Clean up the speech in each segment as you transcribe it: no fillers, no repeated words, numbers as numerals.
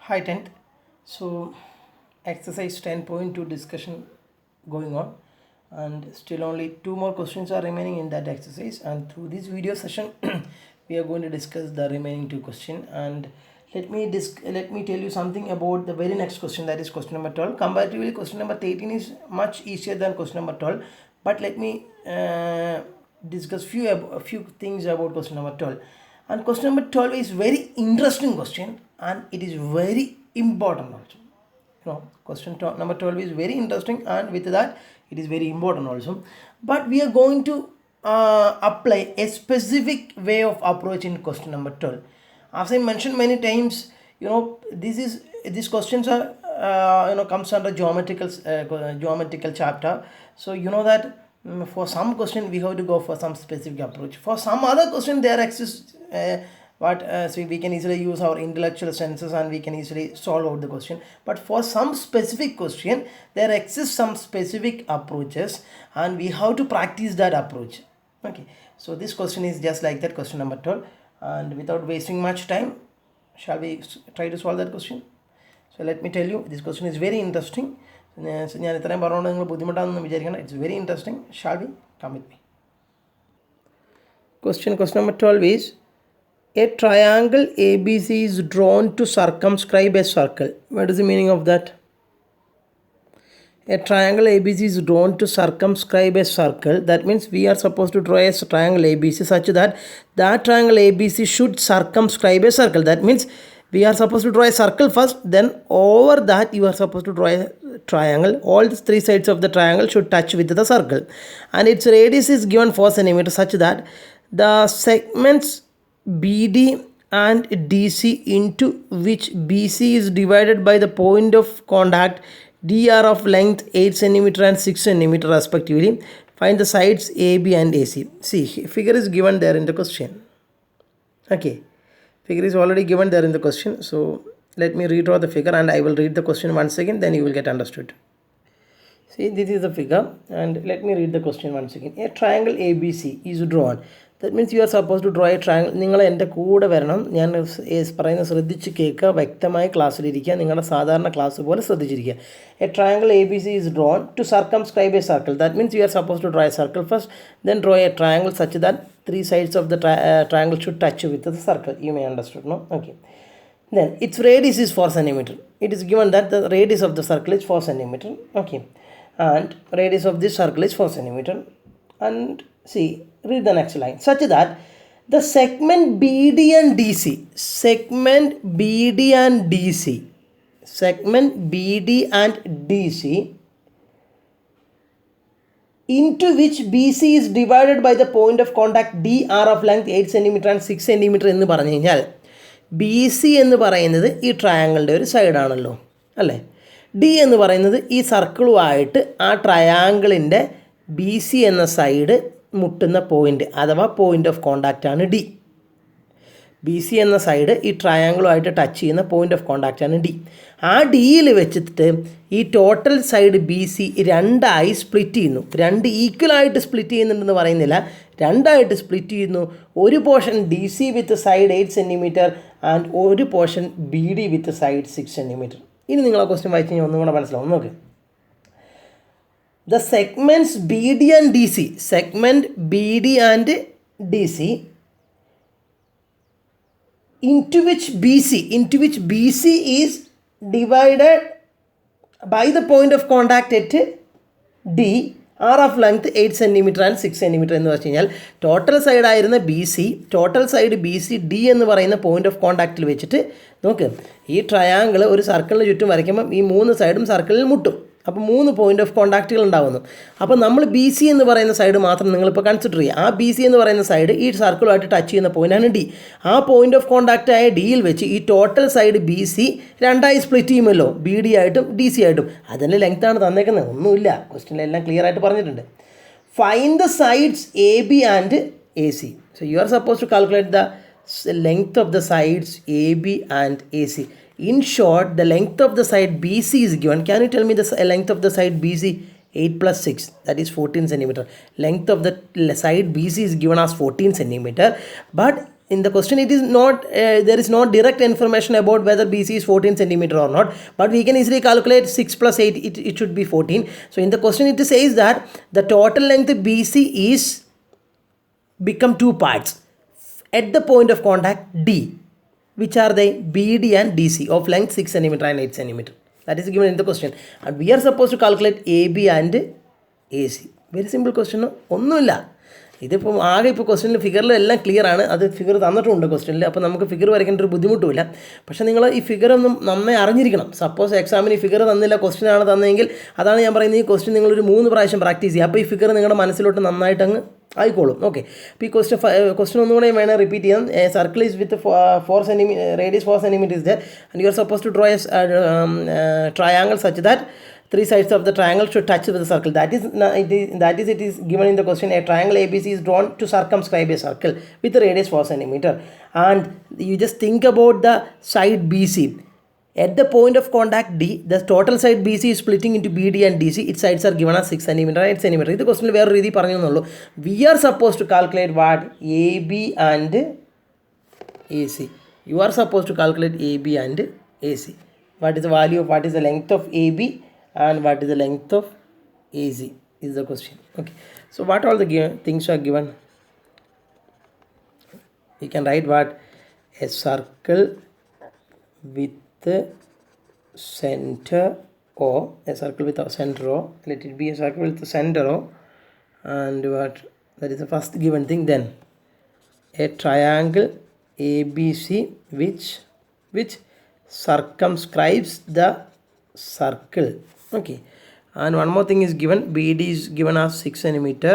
Hi 10th. So exercise 10.2 discussion going on, and still only two more questions are remaining in that exercise, and through this video session we are going to discuss the remaining two questions. And let me tell you something about the very next question, that is question number 12. Comparatively question number 13 is much easier than question number 12, but let me discuss a few things about question number 12. And question number 12 is very interesting question, and it is very important also. Question number 12 is very interesting, and with that it is very important also. But we are going to apply a specific way of approach in question number 12. As I mentioned many times, these questions are comes under geometrical chapter. So you know that for some question we have to go for some specific approach. For some other question there exists so we can easily use our intellectual senses and we can easily solve out the question. But for some specific question there exists some specific approaches, and we have to practice that approach. Okay, so this question is just like that, question number 12. And without wasting much time, shall we try to solve that question? So let me tell you, this question is very interesting. ഞാൻ ഇത്രയും പറഞ്ഞുകൊണ്ട് നിങ്ങൾ ബുദ്ധിമുട്ടാണെന്ന് വിചാരിക്കണം. It's very interesting. Shall we? Come with me. Question number 12 is, a triangle ABC is drawn to circumscribe a circle. What is the meaning of that? A triangle ABC is drawn to circumscribe a circle. That means we are supposed to draw a triangle ABC such that that triangle ABC should circumscribe a circle. That means we are supposed to draw a circle first, then over that you are supposed to draw a triangle. All the three sides of the triangle should touch with the circle, and its radius is given 4 cm such that the segments BD and DC into which BC is divided by the point of contact D are of length 8 cm and 6 cm respectively. Find the sides AB and AC. See, figure is given there in the question. Okay, figure is already given there in the question. So let me redraw the figure and I will read the question once again, then you will get understood. See, this is the figure, and let me read the question once again. A triangle ABC is drawn. That means you are supposed to draw a triangle. നിങ്ങൾ എൻ്റെ കൂടെ വരണം. ഞാൻ പറയുന്നത് ശ്രദ്ധിച്ച് കേൾക്കുക, വ്യക്തമായി ക്ലാസ്സിലിരിക്കുക, നിങ്ങളുടെ സാധാരണ ക്ലാസ് പോലെ ശ്രദ്ധിച്ചിരിക്കുക. A triangle ABC is drawn to circumscribe a circle. That means you are supposed to draw a circle first, then draw a triangle such that three sides of the triangle should touch with the circle. You may understand, no? Okay. Then its radius is 4 cm. It is given that the radius of the circle is 4 cm. Okay. And radius of this circle is 4 cm. And see, read the next line. Such that the segment BD and DC into which BC is divided by the point of contact D are of length 8 cm and 6 cm എന്ന് പറഞ്ഞു കഴിഞ്ഞാൽ B C എന്ന് പറയുന്നത് ഈ ട്രയാങ്കിളിൻ്റെ ഒരു സൈഡാണല്ലോ അല്ലേ. D എന്ന് പറയുന്നത് ഈ സർക്കിളുമായിട്ട് ആ ട്രയാങ്കിളിൻ്റെ ബി സി എന്ന സൈഡ് മുട്ടുന്ന പോയിൻ്റ് അഥവാ പോയിൻ്റ് ഓഫ് കോണ്ടാക്റ്റ് ആണ് ഡി. ബി സി എന്ന സൈഡ് ഈ ട്രയാങ്കിളുമായിട്ട് ടച്ച് ചെയ്യുന്ന പോയിൻ്റ് ഓഫ് കോണ്ടാക്റ്റ് ആണ് ഡി. ആ ഡിയിൽ വെച്ചിട്ട് ഈ ടോട്ടൽ സൈഡ് ബി സി രണ്ടായി സ്പ്ലിറ്റ് ചെയ്യുന്നു. രണ്ട് ഈക്വലായിട്ട് സ്പ്ലിറ്റ് ചെയ്യുന്നുണ്ടെന്ന് പറയുന്നില്ല, രണ്ടായിട്ട് സ്പ്ലിറ്റ് ചെയ്യുന്നു. ഒരു portion D C with side 8 cm and ഒരു portion B D with side 6 cm. ഇനി നിങ്ങൾ ആ ക്വസ്റ്റ്യൻ വായിച്ച് കഴിഞ്ഞാൽ ഒന്നും കൂടെ മനസ്സിലാവും. നോക്ക്. The segments BD and DC, segment BD and DC into which BC is divided by the point of contact at D are of length 8 cm and 6 cm എന്ന് വെച്ച് കഴിഞ്ഞാൽ ടോട്ടൽ സൈഡ് ആയിരുന്ന total side B C D എന്ന് പറയുന്ന point of കോണ്ടാക്റ്റിൽ വെച്ചിട്ട് നോക്ക്, ഈ triangle ഒരു സർക്കിളിന് ചുറ്റും വരയ്ക്കുമ്പം ഈ 3 സൈഡും സർക്കിളിൽ മുട്ടും. അപ്പോൾ 3 പോയിൻ്റ് ഓഫ് കോണ്ടാക്റ്റുകൾ ഉണ്ടാകുന്നു. അപ്പോൾ നമ്മൾ ബി സി എന്ന് പറയുന്ന സൈഡ് മാത്രം നിങ്ങളിപ്പോൾ കൺസിഡർ ചെയ്യുക. ആ ബി സി എന്ന് പറയുന്ന സൈഡ് ഈ സർക്കിളുമായിട്ട് ടച്ച് ചെയ്യുന്ന പോയിൻ്റാണ് ഡി. ആ പോയിൻ്റ് ഓഫ് കോണ്ടാക്റ്റ് ആയ ഡിയിൽ വെച്ച് ഈ ടോട്ടൽ സൈഡ് ബി സി രണ്ടായി സ്പ്ലിറ്റ് ചെയ്യുമല്ലോ, ബി ഡി ആയിട്ടും ഡി സി ആയിട്ടും. അതിൻ്റെ ലെങ്ത്താണ് തന്നേക്കുന്നത്, ഒന്നുമില്ല, ക്വസ്റ്റ്യനിലെല്ലാം ക്ലിയർ ആയിട്ട് പറഞ്ഞിട്ടുണ്ട്. Find the sides A B and A C. So you are suppose to calculate the length of the sides AB and AC. In short, the length of the side BC is given. Can you tell me the length of the side BC? 8 plus 6, that is 14 cm. Length of the side BC is given as 14 cm. But in the question it is not, there is no direct information about whether BC is 14 centimeter or not, but we can easily calculate 6 plus 8, it should be 14. So in the question it says that the total length BC is become two parts at the point of contact D, which are they? BD and DC of length 6 centimeter and 8 centimeter. That is given in the question, and we are supposed to calculate AB and AC. Very simple question. ഒന്നുമില്ല, ഇതിപ്പോൾ ആകെ ഇപ്പോൾ ക്വസ്റ്റ്യനിൽ ഫിഗറിലെല്ലാം clear ആണ്. അത് figure തന്നിട്ടുണ്ട് ക്വസ്റ്റ്യനിൽ, അപ്പോൾ നമുക്ക് ഫിഗർ വരയ്ക്കേണ്ട ഒരു ബുദ്ധിമുട്ടുമില്ല. പക്ഷേ നിങ്ങൾ ഈ ഫിഗറൊന്നും നന്നായി അറിഞ്ഞിരിക്കണം. സപ്പോസ് എക്സാമിന് ഈ ഫിഗർ തന്നില്ല, ക്വസ്റ്റ്യനാണ് തന്നെങ്കിൽ അതാണ് ഞാൻ പറയുന്നത്, ഈ ക്വസ്റ്റ്യൻ നിങ്ങളൊരു 3 പ്രാവശ്യം പ്രാക്ടീസ് ചെയ്യുക. അപ്പോൾ ഈ ഫിഗർ നിങ്ങളുടെ മനസ്സിലോട്ട് നന്നായിട്ട് അങ്ങ് ആയിക്കോളും. ഓക്കെ, അപ്പോൾ ഈ ക്വസ്റ്റ്യൻ ഒന്നുകൂടെ വേണേൽ റിപ്പീറ്റ് ചെയ്യാം. A circle is with 4 centimetre radius 4 centimetre is there, and you are suppose to draw a triangle such that 3 sides of the triangle should touch with the circle. It is given in the question. A triangle ABC is drawn to circumscribe a circle with a radius 4 centimeter, and you just think about the side BC. At the point of contact D, the total side BC is splitting into BD and DC. Its sides are given as 6 centimeter, 8 centimeter. This question is very easy. We are supposed to calculate what? AB and AC. You are supposed to calculate AB and AC. What is the value of, what is the length of AB and what is the length of AC is the question. Okay, so what all the things are given? You can write what? A circle with the center O, a circle with a center O, let it be a circle with the center O, and what, that is the first given thing. Then a triangle ABC which circumscribes the circle. Okay, and one more thing is given. BD is given as 6 centimeter,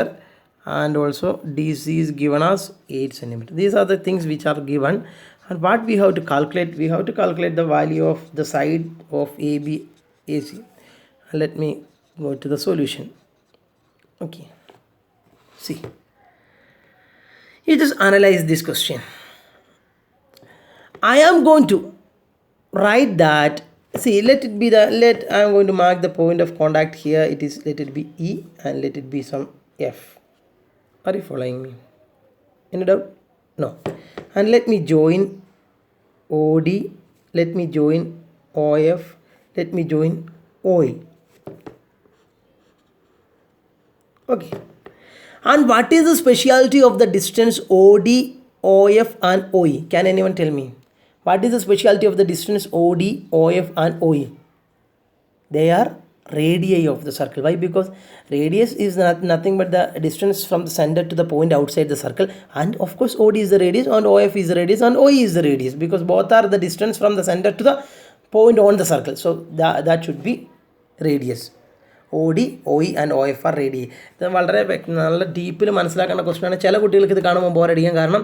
and also DC is given as 8 centimeter. These are the things which are given, and what we have to calculate, we have to calculate the value of the side of AB AC. Let me go to the solution. Okay, see, you just analyze this question. I am going to write that. See, let it be the, I am going to mark the point of contact here. It is, let it be E, and let it be some F. Are you following me? Any doubt? No. And let me join OD, let me join OF, let me join OE. Okay, and what is the speciality of the distance OD, OF and OE? Can anyone tell me? What is the speciality of the distance OD, OF and OE? They are radii of the circle. Why? Because radius is nothing but the distance from the center to the point outside the circle, and of course OD is the radius and OF is the radius and OE is the radius, because both are the distance from the center to the point on the circle. So that should be radius. OD, OE and OF are radii. ഇത് വളരെ നല്ല ഡീപ്പിൽ മനസ്സിലാക്കേണ്ട ക്വസ്റ്റ്യനാണ്. ചില കുട്ടികൾക്ക് ഇത് കാണുമ്പോൾ ബോറടിക്കും, കാരണം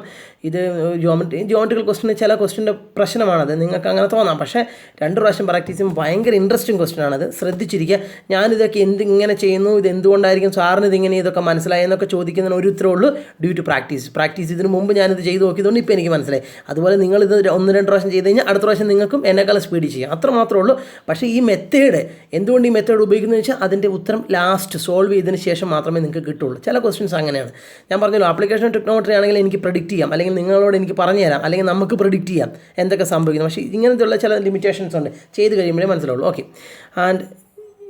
ഇത് ജിയോമെട്രിക്കൽ ക്വസ്റ്റ്യൻ, ചില ക്വസ്റ്റ്യൻ്റെ പ്രശ്നമാണത്. നിങ്ങൾക്ക് അങ്ങനെ തോന്നാം, പക്ഷേ 2 പ്രാവശ്യം പ്രാക്ടീസ് ചെയ്യുമ്പോൾ ഭയങ്കര ഇൻട്രസ്റ്റിംഗ് ക്വസ്റ്റ്യനാണത്. ശ്രദ്ധിച്ചിരിക്കുക. ഞാനിതൊക്കെ ഇങ്ങനെ ചെയ്യുന്നു, ഇത് എന്തുകൊണ്ടായിരിക്കും സാറിന് ഇതിങ്ങനെ ഇതൊക്കെ മനസ്സിലായെന്നൊക്കെ ചോദിക്കുന്നതിന് ഒരു ഉത്തരവേ ഉള്ളൂ: ഡ്യൂ ടു പ്രാക്ടീസ്. ഇതിന് മുമ്പ് ഞാനിത് ചെയ്ത് നോക്കിയതുകൊണ്ട് ഇപ്പോൾ എനിക്ക് മനസ്സിലായി. അതുപോലെ നിങ്ങളിത് 1-2 പ്രാവശ്യം ചെയ്ത് കഴിഞ്ഞാൽ അടുത്ത പ്രാവശ്യം നിങ്ങൾക്കും എന്നെക്കാളും സ്പീഡിൽ ചെയ്യാം, അത്ര മാത്രമേ ഉള്ളൂ. പക്ഷേ ഈ മെത്തേഡ്, എന്തുകൊണ്ട് ഈ മെത്തേഡ് ഉപയോഗിക്കുന്നത് വെച്ചാൽ അതിൻ്റെ ഉത്തരം ലാസ്റ്റ് സോൾവ് ചെയ്തതിന് ശേഷം മാത്രമേ നിങ്ങൾക്ക് കിട്ടുള്ളൂ. ചില ക്വസ്റ്റ്യൻസ് അങ്ങനെയാണ്. ഞാൻ പറഞ്ഞല്ലോ, ആപ്ലിക്കേഷൻ ടെക്നോമെട്രി ആണെങ്കിൽ എനിക്ക് പ്രഡിക്റ്റ് ചെയ്യാം, അല്ലെങ്കിൽ നിങ്ങളോട് എനിക്ക് പറഞ്ഞു തരാം, അല്ലെങ്കിൽ നമുക്ക് പ്രഡിക്റ്റ് ചെയ്യാം എന്തൊക്കെ സംഭവിക്കുന്നു. പക്ഷേ ഇങ്ങനത്തെയുള്ള ചില ലിമിറ്റേഷൻസ് ഉണ്ട്, ചെയ്ത് കഴിയുമ്പോഴേ മനസ്സിലാവുള്ളൂ. Okay, and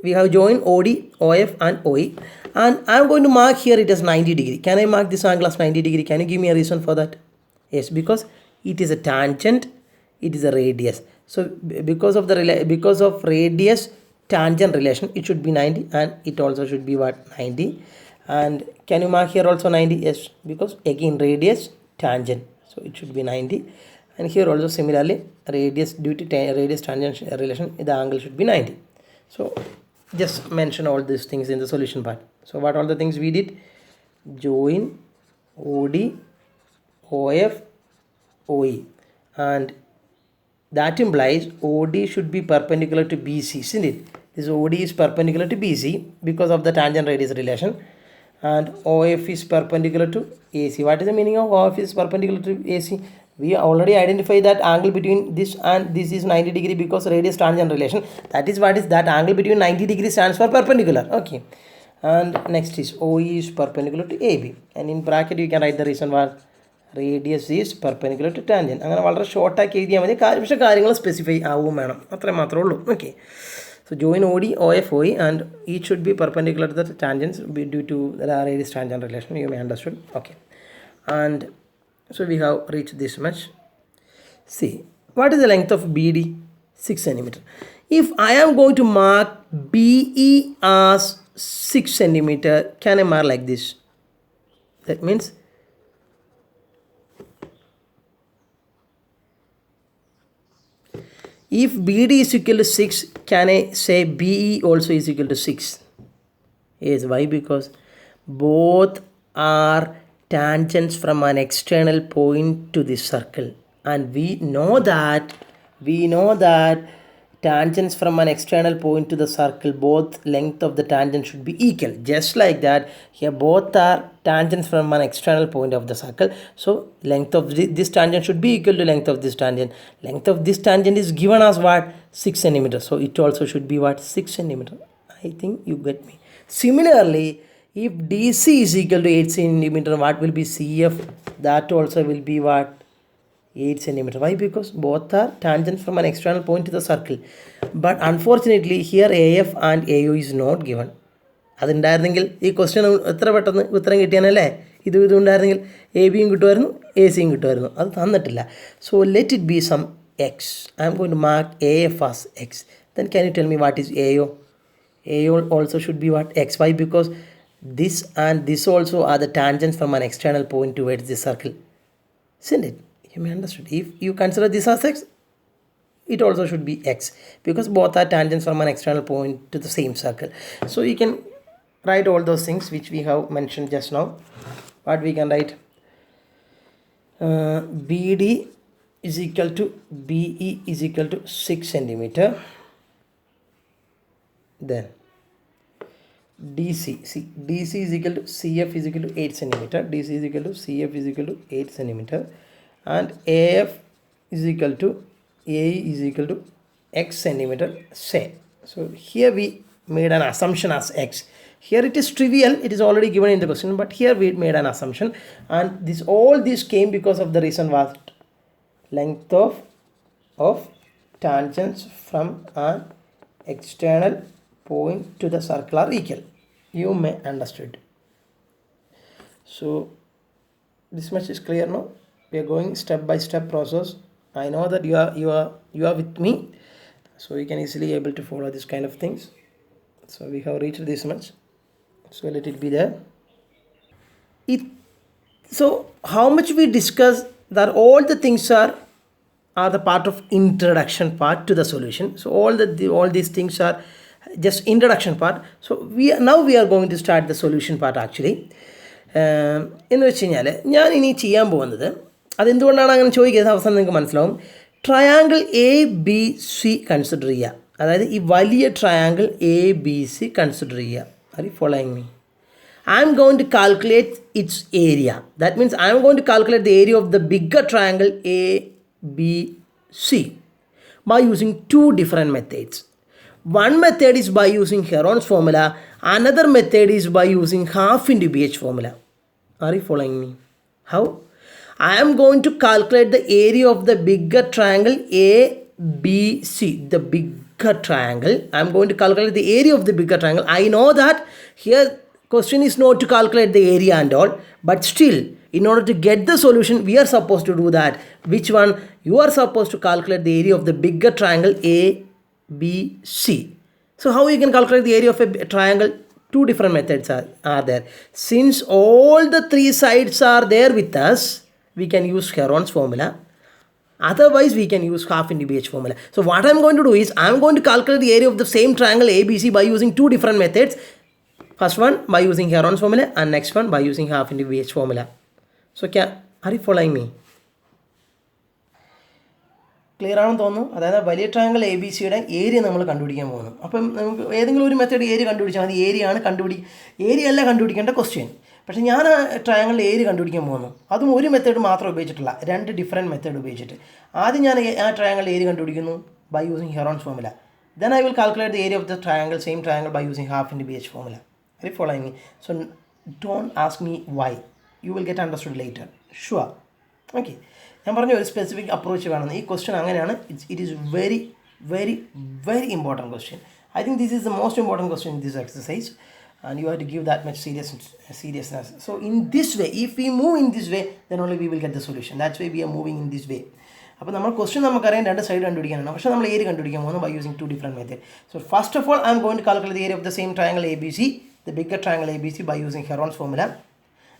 we have joined OD, OF and OE, and I am going to mark here it as 90 degree. Can I mark this angle as 90 degree? Can you give me a reason for that? Yes, because it is a tangent, it is a radius. So because of radius tangent relation, it should be 90, and it also should be what? 90. And can you mark here also 90? Yes, because again radius tangent, so it should be 90. And here also similarly, radius, due to radius tangent relation, the angle should be 90. So just mention all these things in the solution part. So what all the things we did? Join OD, OF, OE, and that implies OD should be perpendicular to BC, isn't it? This OD is perpendicular to BC because of the tangent radius relation, and OF is perpendicular to AC. What is the meaning of OF is perpendicular to AC? We already identified that angle between this and this is 90 degree because radius tangent relation. That is what is that angle between 90 degree stands for perpendicular. Okay, and next is OE is perpendicular to AB, and in bracket you can write the reason why. Radius is perpendicular to tangent. അങ്ങനെ വളരെ ഷോർട്ടാക്കി എഴുതിയാൽ മതി. പക്ഷേ കാര്യങ്ങൾ specify ആവും വേണം, അത്രയും മാത്രമേ ഉള്ളൂ. Okay, so join OD, OF, OE and each should be perpendicular to the tangents due to the radius tangent relation. You may understood. Okay, and so we have reached this much. See, what is the length of BD? 6 centimeter. If I am going to mark BE as 6 centimeter, can I mark like this? That means if BD is equal to 6, can I say BE also is equal to 6? Yes, why? Because both are tangents from an external point to this circle, and we know that tangents from an external point to the circle, both length of the tangent should be equal. Just like that, here both are tangents from an external point of the circle, so length of this tangent should be equal to length of this tangent. Length of this tangent is given as what? 6 centimeter, so it also should be what? 6 centimeter. I think you get me. Similarly, if DC is equal to 8 centimeter, what will be CF? That also will be what? 8 centimeter. Why? Because both are tangents from an external point to the circle. But unfortunately here AF and AO is not given. അതുണ്ടായിരുന്നെങ്കിൽ ഈ question എത്ര പെട്ടെന്ന് ഉത്തരം കിട്ടിയാനല്ലേ? ഇതുണ്ടായിരുന്നെങ്കിൽ AB കിട്ടുമായിരുന്നു, AC കിട്ടുമായിരുന്നു. അത് തന്നിട്ടില്ല. So let it be some x. I'm going to mark AF as X. Then can you tell me what is AO? AO also should be what? X. Why? Because this and this also are the tangents from an external point towards the circle. Isn't it? You may understood. If you consider this as X, it also should be X, because both are tangents from an external point to the same circle. So you can write all those things which we have mentioned just now. What we can write? BD is equal to BE is equal to 6 centimeter. Then DC, see, DC is equal to CF is equal to 8 centimeter. DC is equal to CF is equal to 8 centimeter. And AF is equal to AE is equal to X centimeter, say. So here we made an assumption as X. Here it is trivial, it is already given in the question, but here we made an assumption, and all this came because of the reason what? Length of tangents from an external point to the circle are equal. You may understood. So this much is clear now. We are going step by step process. I know that you are with me, so you can easily able to follow this kind of things. So we have reached this much, so let it be there. So how much we discuss that all the things are the part of introduction part to the solution. So all these things are just introduction part. So now we are going to start the solution part actually. എന്ന് വെച്ച് കഴിഞ്ഞാൽ ഞാൻ ഇനി ചെയ്യാൻ പോകുന്നത്, അതെന്തുകൊണ്ടാണ് അങ്ങനെ ചോദിക്കുന്നത് അവസാനം നിങ്ങൾക്ക് മനസ്സിലാവും. ട്രയാങ്കിൾ ABC കൺസിഡർ ചെയ്യുക. അതായത് ഈ വലിയ ട്രയാങ്കിൾ ABC കൺസിഡർ ചെയ്യുക. Are you following me? I am going to calculate its area. That means I am going to calculate the area of the bigger triangle ABC by using two different methods. One method is by using Heron's formula. Another method is by using half into BH formula. Are you following me? How? I am going to calculate the area of the bigger triangle ABC. The bigger triangle. I am going to calculate the area of the bigger triangle. I know that here question is not to calculate the area and all, but still in order to get the solution we are supposed to do that. Which one? You are supposed to calculate the area of the bigger triangle ABC. So how you can calculate the area of a triangle? Two different methods are there. Since all the three sides are there with us, we can use Heron's formula. Otherwise we can use half into BH formula. So what I am going to do is I am going to calculate the area of the same triangle ABC by using two different methods. First one by using Heron's formula, and next one by using half into BH formula. So are you following me? Clear ആണെന്ന് തോന്നുന്നു. അതായത് വലിയ triangle ABC-യുടെ area നമ്മൾ കണ്ടുപിടിക്കാൻ പോകുന്നു. അപ്പം നമുക്ക് ഏതെങ്കിലും ഒരു മെത്തേഡ് ഏരിയ കണ്ടുപിടിച്ചാൽ മതി. ഏരിയ അല്ല കണ്ടുപിടിക്കേണ്ട ക്വസ്റ്റ്യൻ. പക്ഷേ ഞാൻ ട്രയാങ്കിൾ ഏരിയ കണ്ടുപിടിക്കാൻ പോകുന്നു. അതും ഒരു മെത്തേഡ് മാത്രം ഉപയോഗിച്ചിട്ടില്ല, രണ്ട് ഡിഫറെൻറ്റ് മെത്തേഡ് ഉപയോഗിച്ചിട്ട്. ആദ്യം ഞാൻ ആ ട്രയാങ്കിൾ ഏരിയ കണ്ടുപിടിക്കുന്നു by using Heron's formula. Then I will calculate the area of the triangle, same triangle, by using half into BH formula. Are you following me? So don't ask me why. You will get understood later. Sure. Okay. ഞാൻ പറഞ്ഞ ഒരു specific approach വേണം. ഈ question അങ്ങനെയാണ്. It is very very very important question. I think this is the most important question in this exercise, and you have to give that much seriousness. So in this way, if we move in this way, then only we will get the solution. That's why we are moving in this way. അപ്പോൾ നമ്മൾ question നമുക്കറിയാം രണ്ട് side കണ്ടുപിടിക്കാനാണ്, പക്ഷേ നമ്മൾ area കണ്ടുപിടിക്കാൻ പോകുന്നു by using two different methods. So first of all, I am going to calculate the area of the same triangle ABC, the bigger triangle ABC, by using Heron's formula.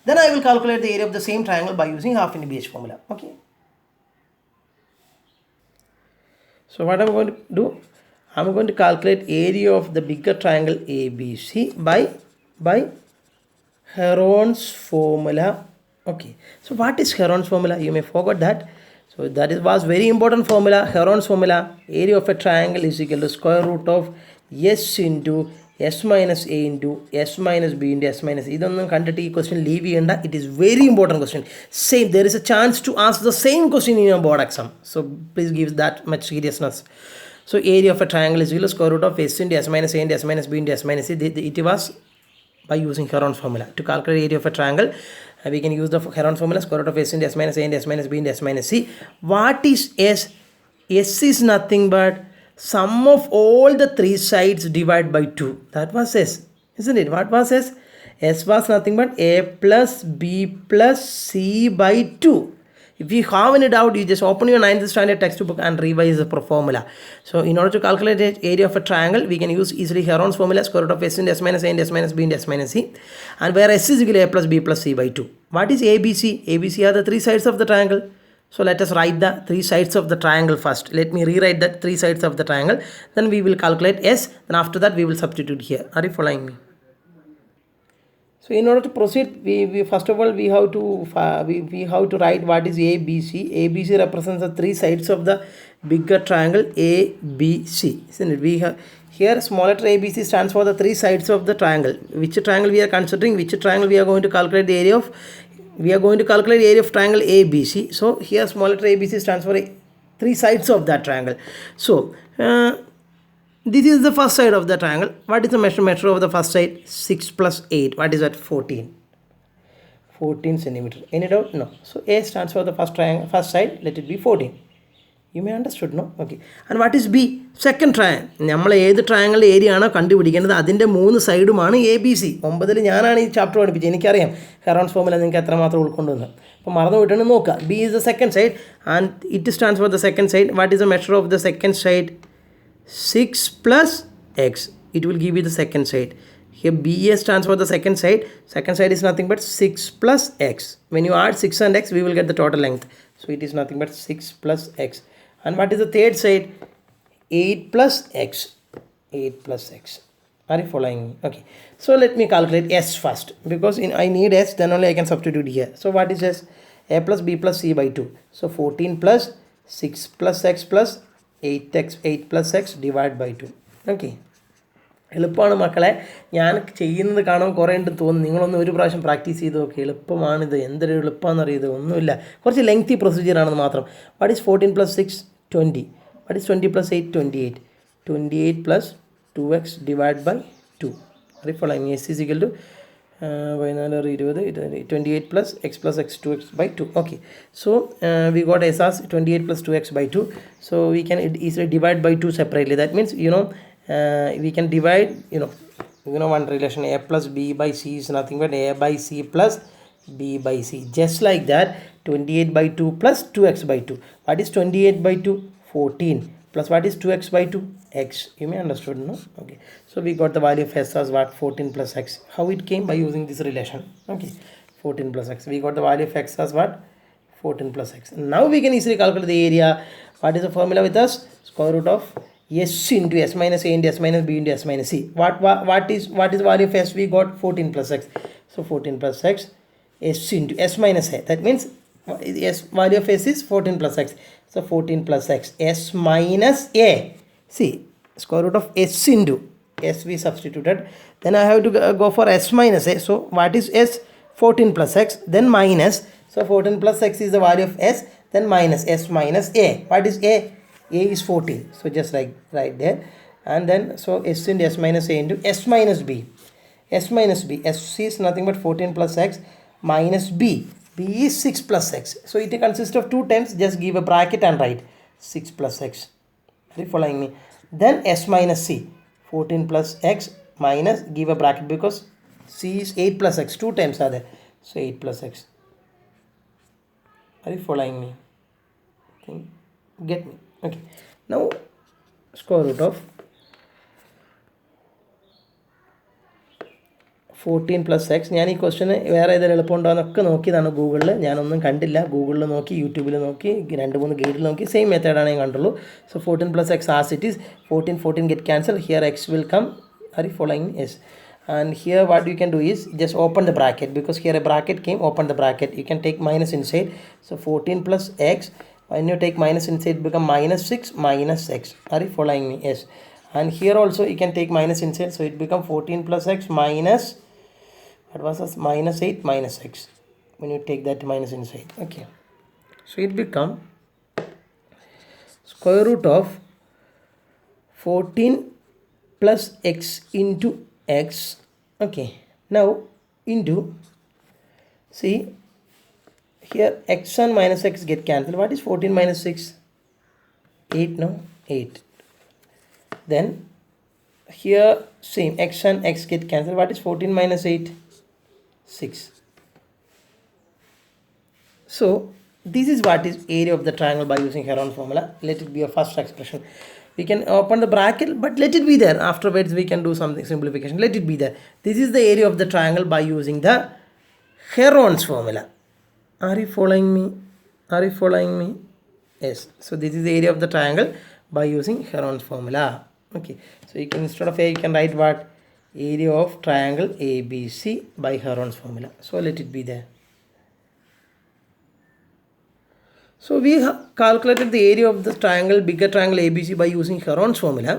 Then I will calculate the area of the same triangle by using half into BH formula. Okay. So what I'm going to do, I'm going to calculate area of the bigger triangle ABC by Heron's formula. Okay. So what is Heron's formula? You may forget that. So that was very important formula. Heron's formula, area of a triangle is equal to square root of s into s minus a into s minus b into s minus. ഇതൊന്നും കണ്ടിട്ട് ഈ question leave ചെയ്യേണ്ട. It is very important question. Same there is a chance to ask the same question in your board exam. So please give that much seriousness. So area of a triangle is equal to square root of s into s minus a into s minus b into s minus c. It was by using Heron's formula. To calculate area of a triangle, we can use the Heron's formula, square root of s into s minus a into s minus b into s minus c. What is s? S is nothing but sum of all the three sides divided by 2. That was s, isn't it? What was s? S was nothing but a plus b plus c by 2. If you have any doubt, you just open your 9th standard textbook and revise the formula. So in order to calculate the area of a triangle, we can use easily Heron's formula, square root of s into s minus a into s minus b into s minus c. And where s is equal to a plus b plus c by 2. What is ABC? ABC are the three sides of the triangle. So let us write the three sides of the triangle first. Let me rewrite that three sides of the triangle. Then we will calculate s. Then after that we will substitute here. Are you following me? So in order to proceed, we first of all we have to write what is ABC. ABC represents the three sides of the bigger triangle ABC. Isn't it? We have here small letter ABC stands for the three sides of the triangle. Which triangle we are considering? Which triangle we are going to calculate the area of? We are going to calculate the area of triangle ABC. So here small letter ABC stands for three sides of that triangle. So this is the first side of the triangle. What is the measure of the first side? 6 plus 8. What is that? 14. 14 centimeter. Any doubt? No. So A stands for the first side. Let it be 14. You may understood, no? Okay. And what is B? Second triangle. നമ്മൾ ഏത് triangle area ആണോ കണ്ടുപിടിക്കേണ്ടത് അതിൻ്റെ മൂന്ന് സൈഡുമാണ് A B C. 9ൽ ഞാനാണ് ഈ chapter പഠിപ്പിച്ചത്. എനിക്കറിയാം ഹെറോൺസ് ഫോർമുല നിങ്ങൾക്ക് എത്രമാത്രം ഉൾക്കൊണ്ടുവന്ന്. അപ്പോൾ മറന്നു വിട്ടാണ് നോക്കുക. B is the second side and it stands for the second side. What is the measure of the second side? 6 plus x. It will give you the second side. Here BA stands for the second side. Second side is nothing but 6 plus x. When you add 6 and x, we will get the total length. So it is nothing but 6 plus x. And what is the third side? 8 plus x. 8 plus x. Are you following me? Okay. So let me calculate s first. Because I need s, then only I can substitute here. So what is s? A plus b plus c by 2. So 14 plus 6 plus x plus 8 plus x divided by 2. Okay, എളുപ്പമാണ് മക്കളെ. ഞാൻ ചെയ്യുന്നത് കാണാൻ കുറേ ഉണ്ട് തോന്നുന്നു. നിങ്ങളൊന്ന് ഒരു പ്രാവശ്യം പ്രാക്ടീസ് ചെയ്ത് നോക്കി. എളുപ്പമാണിത്. എന്തൊരു എളുപ്പമാണെന്നറിയത് ഒന്നുമില്ല. കുറച്ച് ലെങ്തി പ്രൊസീജിയറാണെന്ന് മാത്രം. What is 14 plus 6? 20. What is 20 plus 8? 28. 28 plus 2x divide by 2. അറിയപ്പോൾ S is equal to 28 plus x plus x 2x by 2. Okay, so we got s as 28 plus 2x by 2. So we can easily divide by 2 separately. That means we can divide one relation, a plus b by c is nothing but a by c plus b by c. Just like that, 28 by 2 plus 2x by 2. What is 28 by 2? 14 plus what is 2x by 2? X. You may understood, no? Okay, so we got the value of s as what? 14 plus x. How it came? By using this relation. Okay, 14 plus x. We got the value of x as what? 14 plus x. Now we can easily calculate the area. What is the formula with us? Square root of s into s minus a into s minus b into s minus c. What is the value of s? We got 14 plus x. So 14 plus x s into s minus a. That means s value of s is 14 plus x. So 14 plus x s minus a. See, square root of s into s we substituted. Then I have to go for s minus a. So what is s? 14 plus x. Then minus. So 14 plus x is the value of s. Then minus s minus a. What is a? A is 14. So just like right there. And then so s into s minus a into s minus b. S minus b. S is nothing but 14 plus x minus b. B is 6 plus x. So it consists of 2 terms. Just give a bracket and write 6 plus x. Are you following me? Then s minus c. 14 plus x minus, give a bracket because c is 8 plus x. 2 terms are there. So 8 plus x. Are you following me? Get me? Okay. Now square root of 14 plus x. ഞാൻ ഈ question വേറെ ഏതെങ്കിലും എളുപ്പമുണ്ടോ എന്നൊക്കെ നോക്കിയതാണ് ഗൂഗിളിൽ. ഞാനൊന്നും കണ്ടില്ല. ഗൂഗിളിൽ നോക്കി, യൂട്യൂബിൽ നോക്കി, 2-3 ഗൈഡിൽ നോക്കി. സെയിം മെത്തേഡാണ് ഞാൻ കണ്ടുള്ളൂ. So 14 plus x as it is. 14 get cancelled. Here x will come. Are you following? Yes. And here what you can do is just open the bracket because here a bracket came. Open the bracket. You can take minus inside. So 14 plus x. When you take minus inside, become minus 6 minus x. Are you following me? Yes. And here also you can take minus inside. So it become 14 plus x minus, what was this? Minus 8 minus x. When you take that minus inside. Okay. So it become square root of 14 plus x into x. Okay. Now into, see here x and minus x get cancelled. What is 14 minus 6? 8, no? 8. Then here same, x and x get cancelled. What is 14 minus 8? 6. So this is what is area of the triangle by using Heron's formula. Let it be a first expression. We can open the bracket, but let it be there. Afterwards we can do something simplification. Let it be there. This is the area of the triangle by using the Heron's formula. Are you following me? Are you following me? Yes. So this is the area of the triangle by using Heron's formula. Okay. So you can, instead of a, you can write what? Area of triangle ABC by Heron's formula. So let it be there. So we have calculated the area of the triangle, bigger triangle ABC by using Heron's formula.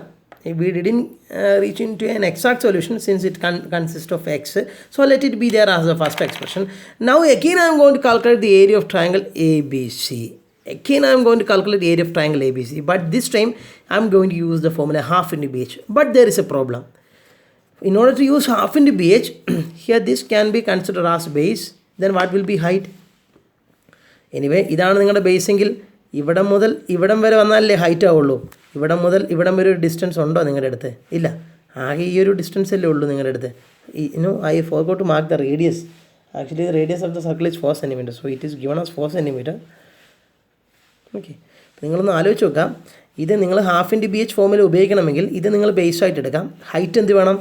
We didn't reach into an exact solution since it consists of x. So let it be there as the first expression. Now again I am going to calculate the area of triangle ABC. Again I am going to calculate the area of triangle ABC. But this time I am going to use the formula half into BH. But there is a problem. In order to use half into BH, here this can be considered as base. Then what will be height? Anyway ഇതാണ് നിങ്ങളുടെ ബേസെങ്കിൽ ഇവിടം മുതൽ ഇവിടം വരെ വന്നാലല്ലേ height ആവുള്ളൂ. ഇവിടം മുതൽ ഇവിടം വരെ ഒരു ഡിസ്റ്റൻസ് ഉണ്ടോ നിങ്ങളുടെ അടുത്ത്? ഇല്ല. ആകെ ഈ ഒരു ഡിസ്റ്റൻസ് അല്ലേ ഉള്ളൂ നിങ്ങളുടെ അടുത്ത്. I forgot to mark the radius. Actually the radius of the circle is 4 cm. So it is given as 4 cm. Okay. നിങ്ങളൊന്ന് ആലോചിച്ച് നോക്കാം. ഇത് നിങ്ങൾ ഹാഫ് ഇൻറ്റു BH ഫോമിൽ ഉപയോഗിക്കണമെങ്കിൽ ഇത് നിങ്ങൾ ബേസായിട്ട് എടുക്കാം. ഹൈറ്റ് എന്ത് വേണം?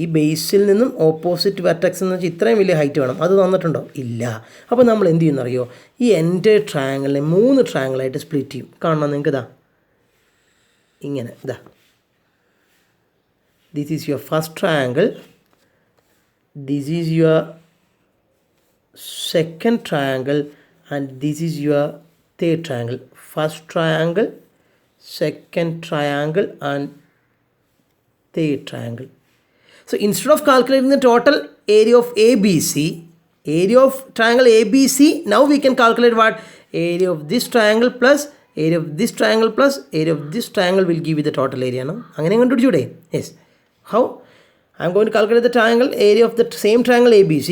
ഈ ബേസിൽ നിന്നും ഓപ്പോസിറ്റ് വെർട്ടെക്സ് എന്ന് വെച്ചാൽ ഇത്രയും വലിയ ഹൈറ്റ് വേണം. അത് തന്നിട്ടുണ്ടോ? ഇല്ല. അപ്പോൾ നമ്മൾ എന്ത് ചെയ്യുമെന്നറിയോ? ഈ എൻ്റെ ട്രയാങ്കിളിനെ 3 ട്രയാങ്കിളായിട്ട് സ്പ്ലിറ്റ് ചെയ്യും. കാണണം നിങ്ങൾക്ക് ഇതാ ഇങ്ങനെ ഇതാ. This is your first triangle, this is your second triangle and this is your third triangle. First triangle, second triangle and third triangle. So instead of calculating the total area of ABC, area of triangle ABC, now we can calculate what? Area of this triangle plus area of this triangle plus area of this triangle will give you the total area. No? അങ്ങനെ കണ്ടുപിടിച്ചൂടെ? Yes. How? I am going to calculate the triangle area of the same triangle ABC.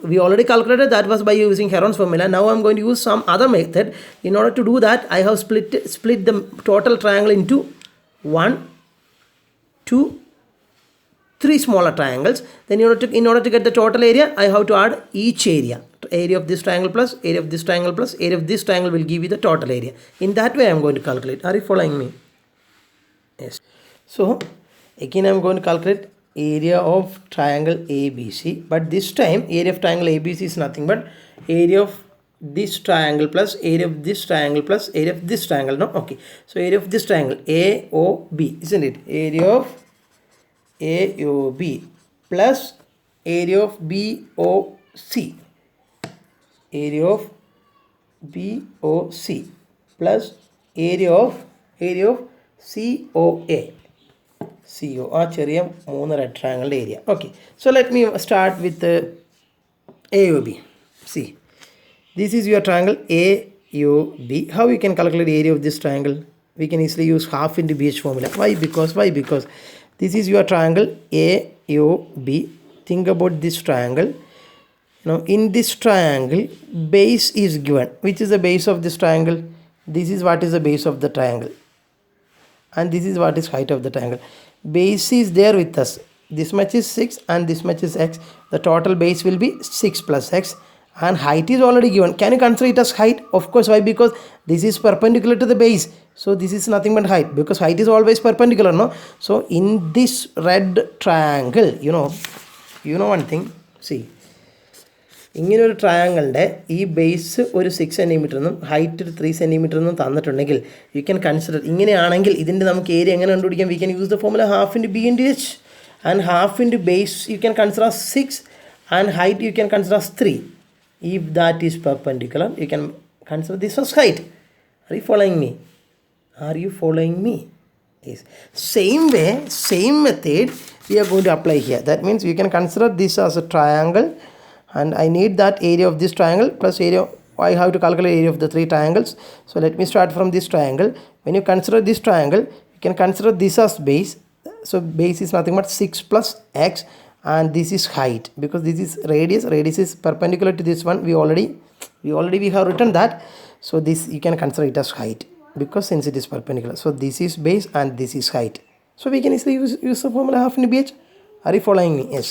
We already calculated, that was by using Heron's formula. Now I am going to use some other method. In order to do that, I have split the total triangle into 1, 2, 3 smaller triangles. Then in order to get the total area, I have to add each area. Area of this triangle plus area of this triangle plus area of this triangle will give you the total area. In that way I am going to calculate. Are you following me? Yes. So again I am going to calculate area of triangle ABC, but this time area of triangle ABC is nothing but area of this triangle plus area of this triangle plus area of this triangle. No? Okay. So area of this triangle AOB, isn't it? Area of AOB plus area of BOC, area of BOC plus area of COA. CO, ആ ചെറിയ 3 red ട്രയാങ്കിളുടെ area. Okay. So let me start with AOB. See, this is your triangle AOB. How you can calculate the area of this triangle? We can easily use half into BH formula. Why? Because this is your triangle AOB. Think about this triangle. Now in this triangle, base is given. Which is the base of this triangle? This is what is the base of the triangle, and this is what is height of the triangle. Base is there with us. This much is 6 and this much is x. The total base will be 6 plus x, and height is already given. Can you consider it as height? Of course. Why? Because this is perpendicular to the base, so this is nothing but height, because height is always perpendicular, no? So in this red triangle, you know one thing. See, ഇങ്ങനെ ഒരു ട്രയാങ്കിളിൻ്റെ ഈ base ഒരു 6 centimetre എന്നും height ഒരു 3 centimetre എന്നും തന്നിട്ടുണ്ടെങ്കിൽ you can consider, ഇങ്ങനെയാണെങ്കിൽ ഇതിൻ്റെ നമുക്ക് ഏരിയ എങ്ങനെ കണ്ടുപിടിക്കാം? We can use the formula half into B into H, and half into base you can consider 6 and height you can consider 3. If that is perpendicular, you can consider this as height. Are you following me? Are you following me? Yes. Same way, same method we are going to apply here. That means you can consider this as a triangle, and I need that area of this triangle plus area. I have to calculate area of the 3 triangles. So let me start from this triangle. When you consider this triangle, you can consider this as base. So base is nothing but 6 plus x, and this is height, because this is radius. Radius is perpendicular to this one. We have written that. So this you can consider it as height, because since it is perpendicular. So this is base and this is height. So we can easily use the formula half into bh. Are you following me? Yes.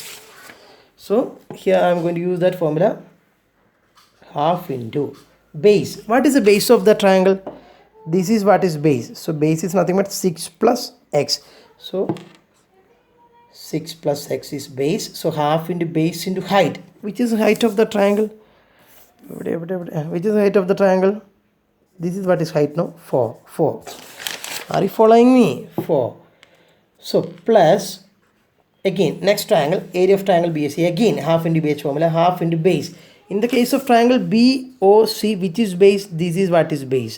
So here I am going to use that formula, half into base. What is the base of the triangle? This is what is base. So base is nothing but 6 plus x. So 6 plus x is base. So half into base into height. Which is the height of the triangle? Which is the height of the triangle? This is what is height, no? 4. Are you following me? 4. So plus, again, next triangle, area of triangle BAC. Again, half into base formula, half into base. In the case of triangle BOC, which is base, this is what is base.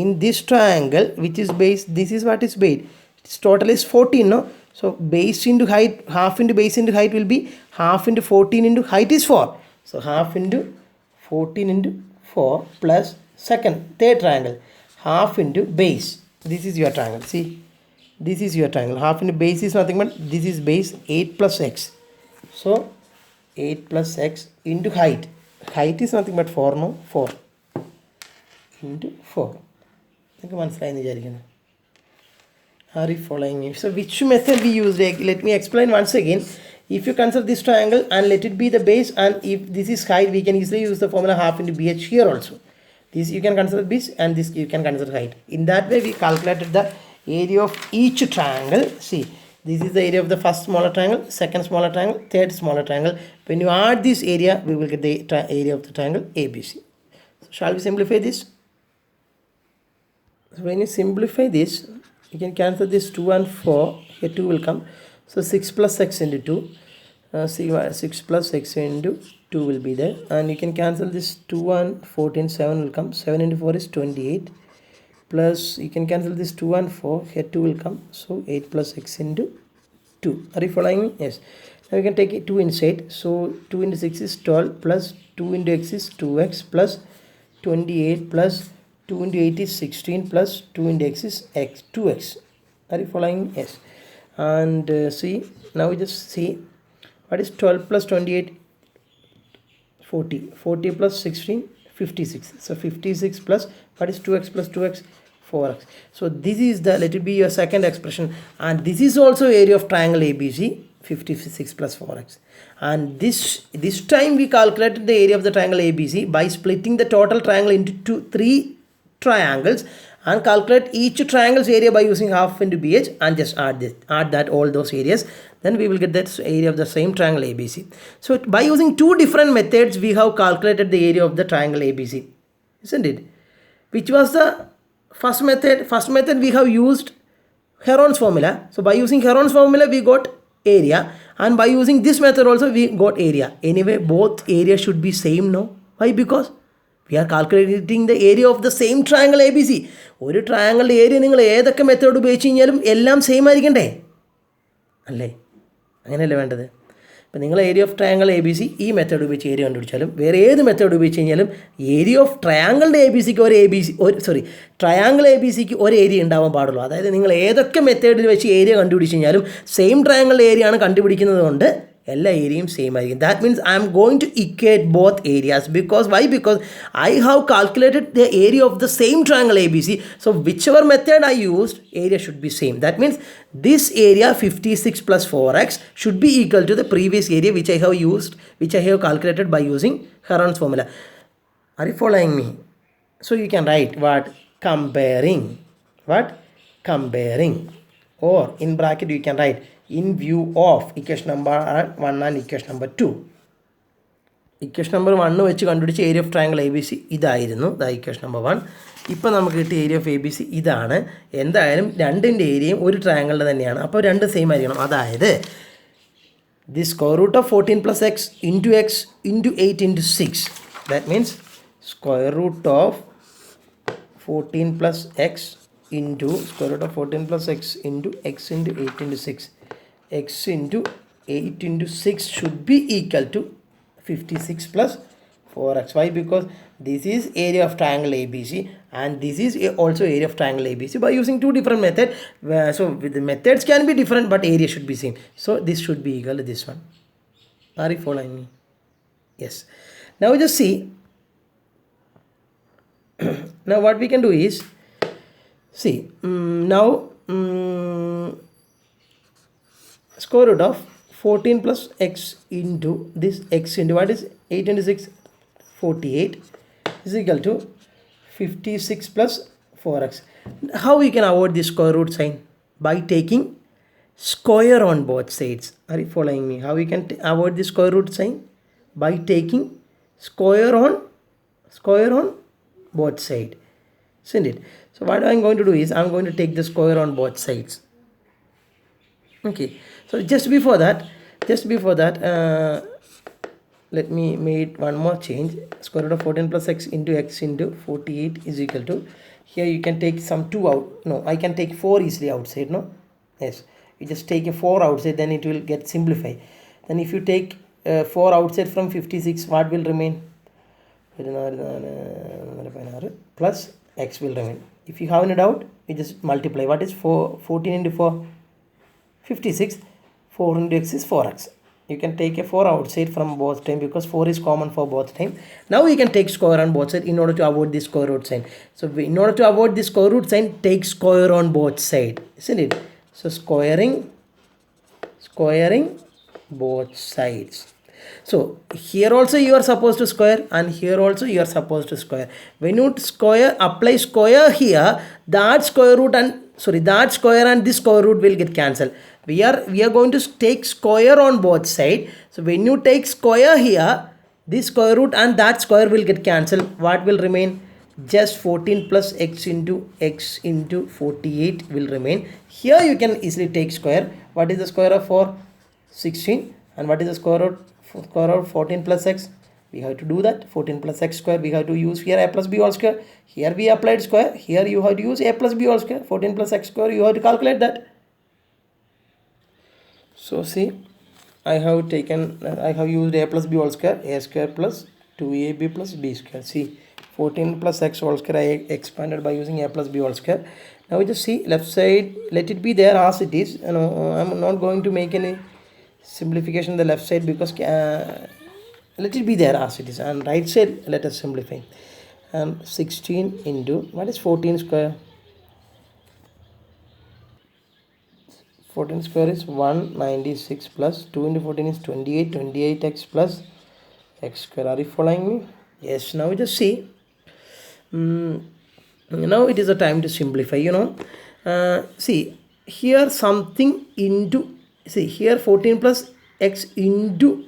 In this triangle, which is base, this is what is base. Its total is 14, no? So base into height, half into base into height will be half into 14 into height is 4. So half into 14 into 4 plus third triangle, half into base. This is your triangle. See, this is your triangle. Half into base is nothing but this is base, 8 plus x. So 8 plus x into height. Height is nothing but 4, no? 4 into 4. Are you following me? So which method we use? Let me explain once again. If you consider this triangle and let it be the base, and if this is height, we can easily use the formula half into bh here also. This you can consider base, and this you can consider height. In that way we calculated the area of each triangle. See, this is the area of the first smaller triangle, second smaller triangle, third smaller triangle. When you add this area, we will get the area of the triangle ABC. So shall we simplify this? So when you simplify this, you can cancel this 2 and 4. Here 2 will come. So 6 plus x into 2. 6 plus x into 2 will be there. And you can cancel this 2 and 14. 7 will come. 7 into 4 is 28. Plus you can cancel this 2 and 4. Here 2 will come. So 8 plus x into 2. Are you following me? Yes. Now we can take it 2 inside. So 2 into 6 is 12. Plus 2 into x is 2x. Plus 28 plus 2 into 8 is 16, plus 2 into x is 2x. Are you following? Yes. And see, now we just see what is 12 plus 28, 40. 40 plus 16, 56. So 56 plus what is 2x plus 2x, 4x. So this is the, let it be your second expression, and this is also area of triangle ABC, 56 plus 4x. And this time we calculated the area of the triangle ABC by splitting the total triangle into 3 triangles, and calculate each triangle's area by using half into BH, and just add that all those areas. Then we will get that area of the same triangle ABC. So by using 2 different methods, we have calculated the area of the triangle ABC, isn't it? Which was the first method? First method we have used Heron's formula. So by using Heron's formula, we got area, and by using this method also we got area. Anyway, both areas should be same, no? Why? Because we are calculating the area of the same triangle ABC. ഒരു ട്രയാങ്കിളിൻ്റെ area നിങ്ങൾ ഏതൊക്കെ method ഉപയോഗിച്ച് കഴിഞ്ഞാലും എല്ലാം same ആയിരിക്കണ്ടേ? അല്ലേ? അങ്ങനെയല്ലേ വേണ്ടത്? അപ്പോൾ നിങ്ങൾ area of triangle A B C ഈ മെത്തേഡ് ഉപയോഗിച്ച് ഏരിയ കണ്ടുപിടിച്ചാലും വേറെ ഏത് മെത്തേഡ് ഉപയോഗിച്ച് കഴിഞ്ഞാലും ഏരിയ ഓഫ് ട്രയാങ്കിളിൻ്റെ എ ബി സിക്ക് ട്രയാങ്കിൾ എ ബി സിക്ക് ഒരു ഏരിയ ഉണ്ടാവാൻ പാടുള്ളൂ. അതായത് നിങ്ങൾ ഏതൊക്കെ മെത്തേഡിൽ വെച്ച് ഏരിയ കണ്ടുപിടിച്ച് കഴിഞ്ഞാലും സെയിം ട്രയാങ്കിളിൻ്റെ ഏരിയ ആണ് കണ്ടുപിടിക്കുന്നത് കൊണ്ട് എല്ലാ ഏരിയയും സെയിം ആയിരിക്കും. That means I'm going to equate both areas. Because why? Because I have calculated the area of the same triangle ABC. So whichever method I used, area should be same. That means this area 56 plus 4x should be equal to the previous area which I have used, which I have calculated by using Heron's formula. Are you following me? So you can write what? Comparing. What? Comparing. Or in bracket you can write in view of equation number 1 and equation number 2. Equation number 1 വെച്ച് കണ്ടുപിടിച്ച area of triangle A B C ഇതായിരുന്നു. Equation number 1. ഇപ്പോൾ നമുക്ക് കിട്ടിയ area of A B C ഇതാണ്. എന്തായാലും രണ്ടിൻ്റെ ഏരിയയും ഒരു ട്രയാങ്കിളിൻ്റെ തന്നെയാണ്. അപ്പോൾ രണ്ട് സെയിം ആയിരിക്കണം. അതായത് the square root of 14 plus x into 8 into 6. That means square root of 14 plus x into square root of 14 plus x into x into 8 into 6. X into 8 into 6 should be equal to 56 plus 4x. Why? Because this is area of triangle ABC and this is also area of triangle ABC by using two different methods. So the methods can be different but area should be same. So this should be equal to this one. Are you following me? Yes. Now just see. Now what we can do is, see, now square root of 14 plus x into this x into what is 8 into 6, 48 is equal to 56 plus 4x. How we can avoid this square root sign? By taking square on both sides. Are you following me? How we can avoid this square root sign? By taking square on both sides. Isn't it? So what I'm going to do is I'm going to take the square on both sides. Okay. So just before that, let me make one more change. Square root of 14 plus x into 48 is equal to, here you can take some 2 out. No, I can take 4 easily outside. No, yes, you just take a 4 outside, then it will get simplified. Then if you take 4 outside from 56, what will remain? Plus x will remain. If you have any doubt, you just multiply. What is 14 into 4? 56. 4 into x is 4x. You can take a 4 outside from both time because 4 is common for both time. Now we can take square on both sides in order to avoid this square root sign. So in order to avoid this square root sign, take square on both sides, isn't it? So squaring both sides. So here also you are supposed to square and here also you are supposed to square. When you square, apply square here, that square and this square root will get cancelled. We are going to take square on both sides. So when you take square here, this square root and that square will get cancelled. What will remain? Just 14 plus x into 48 will remain. Here you can easily take square. What is the square of 4? 16. And what is the square root of 14 plus x? We have to do that. 14 plus x square. We have to use here a plus b all square. Here we applied square. Here you have to use a plus b all square. 14 plus x square. You have to calculate that. So see, I have used a plus b all square, a square plus 2ab plus b square. See, 14 plus x all square I expanded by using a plus b all square. Now we just see left side, let it be there as it is. I'm not going to make any simplification on the left side because let it be there as it is. And right side, let us simplify. 16 into, what is 14 square? 14 square is 196 plus 2 into 14 is 28x plus x square. Are you following me? Yes. Now just see. Now it is a time to simplify. See here something into, see here 14 plus x into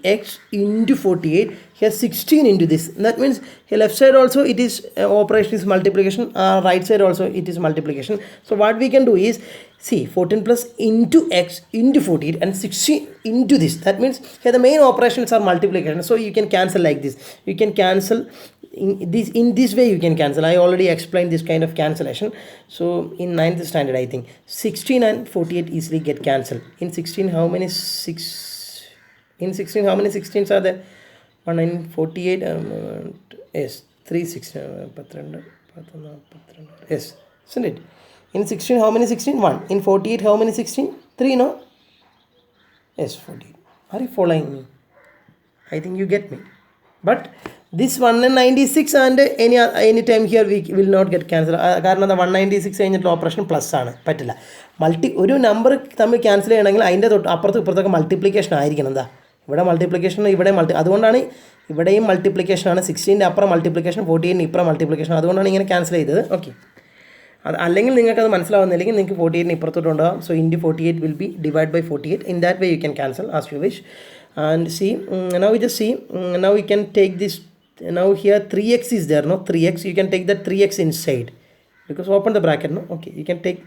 48. Here 16 into this. That means here left side also it is operation is multiplication. Right side also it is multiplication. So what we can do is, see 14 plus into x into 48 and 16 into this. That means here the main operations are multiplication. So you can cancel like this. You can cancel in this way you can cancel. I already explained this kind of cancellation. So in 9th standard I think 16 and 48 easily get cancelled. In 16 how many 16s are there? 1 in 48 yes 3 16 yes, isn't it? In 16 how many 16? 1. In 48 how many 16? 3, no? Yes, 48. Are you following me? I think you get me. But this 196 and any time here we will not get cancelled. കാരണം എന്താ 196 കഴിഞ്ഞിട്ടുള്ള operation plus ആണ്, പറ്റില്ല. ഒരു number തമ്മിൽ cancel ചെയ്യണമെങ്കിൽ അതിൻ്റെ അപ്പുറത്തും ഇപ്പുറത്തൊക്കെ മൾട്ടിപ്ലിക്കേഷൻ ആയിരിക്കണം. എന്താ ഇവിടെ മൾട്ടിപ്ലിക്കേഷൻ, ഇവിടെ അതുകൊണ്ടാണ് ഇവിടെയും മൾട്ടിപ്ലിക്കേഷനാണ്. 16ൻ്റെ അപ്പുറം മൾട്ടിപ്ലിക്കേഷൻ, 48ന് ഇപ്പുറം മൾട്ടിപ്ലിക്കേഷൻ. അതുകൊണ്ടാണ് ഇങ്ങനെ ക്യാൻസൽ ചെയ്തത്. ഓക്കെ, അല്ലെങ്കിൽ നിങ്ങൾക്കത് മനസ്സിലാവുന്നില്ലെങ്കിൽ നിങ്ങൾക്ക് 48ന് ഇപ്പുറത്തോട്ട് ഉണ്ടാകും. So into 48 will be divide by 48. In that way you can cancel as you wish. And see, now we just see, now we can take this, now here 3x is there, no, 3x, you can take that 3x inside, because open the bracket, no, okay, you can take,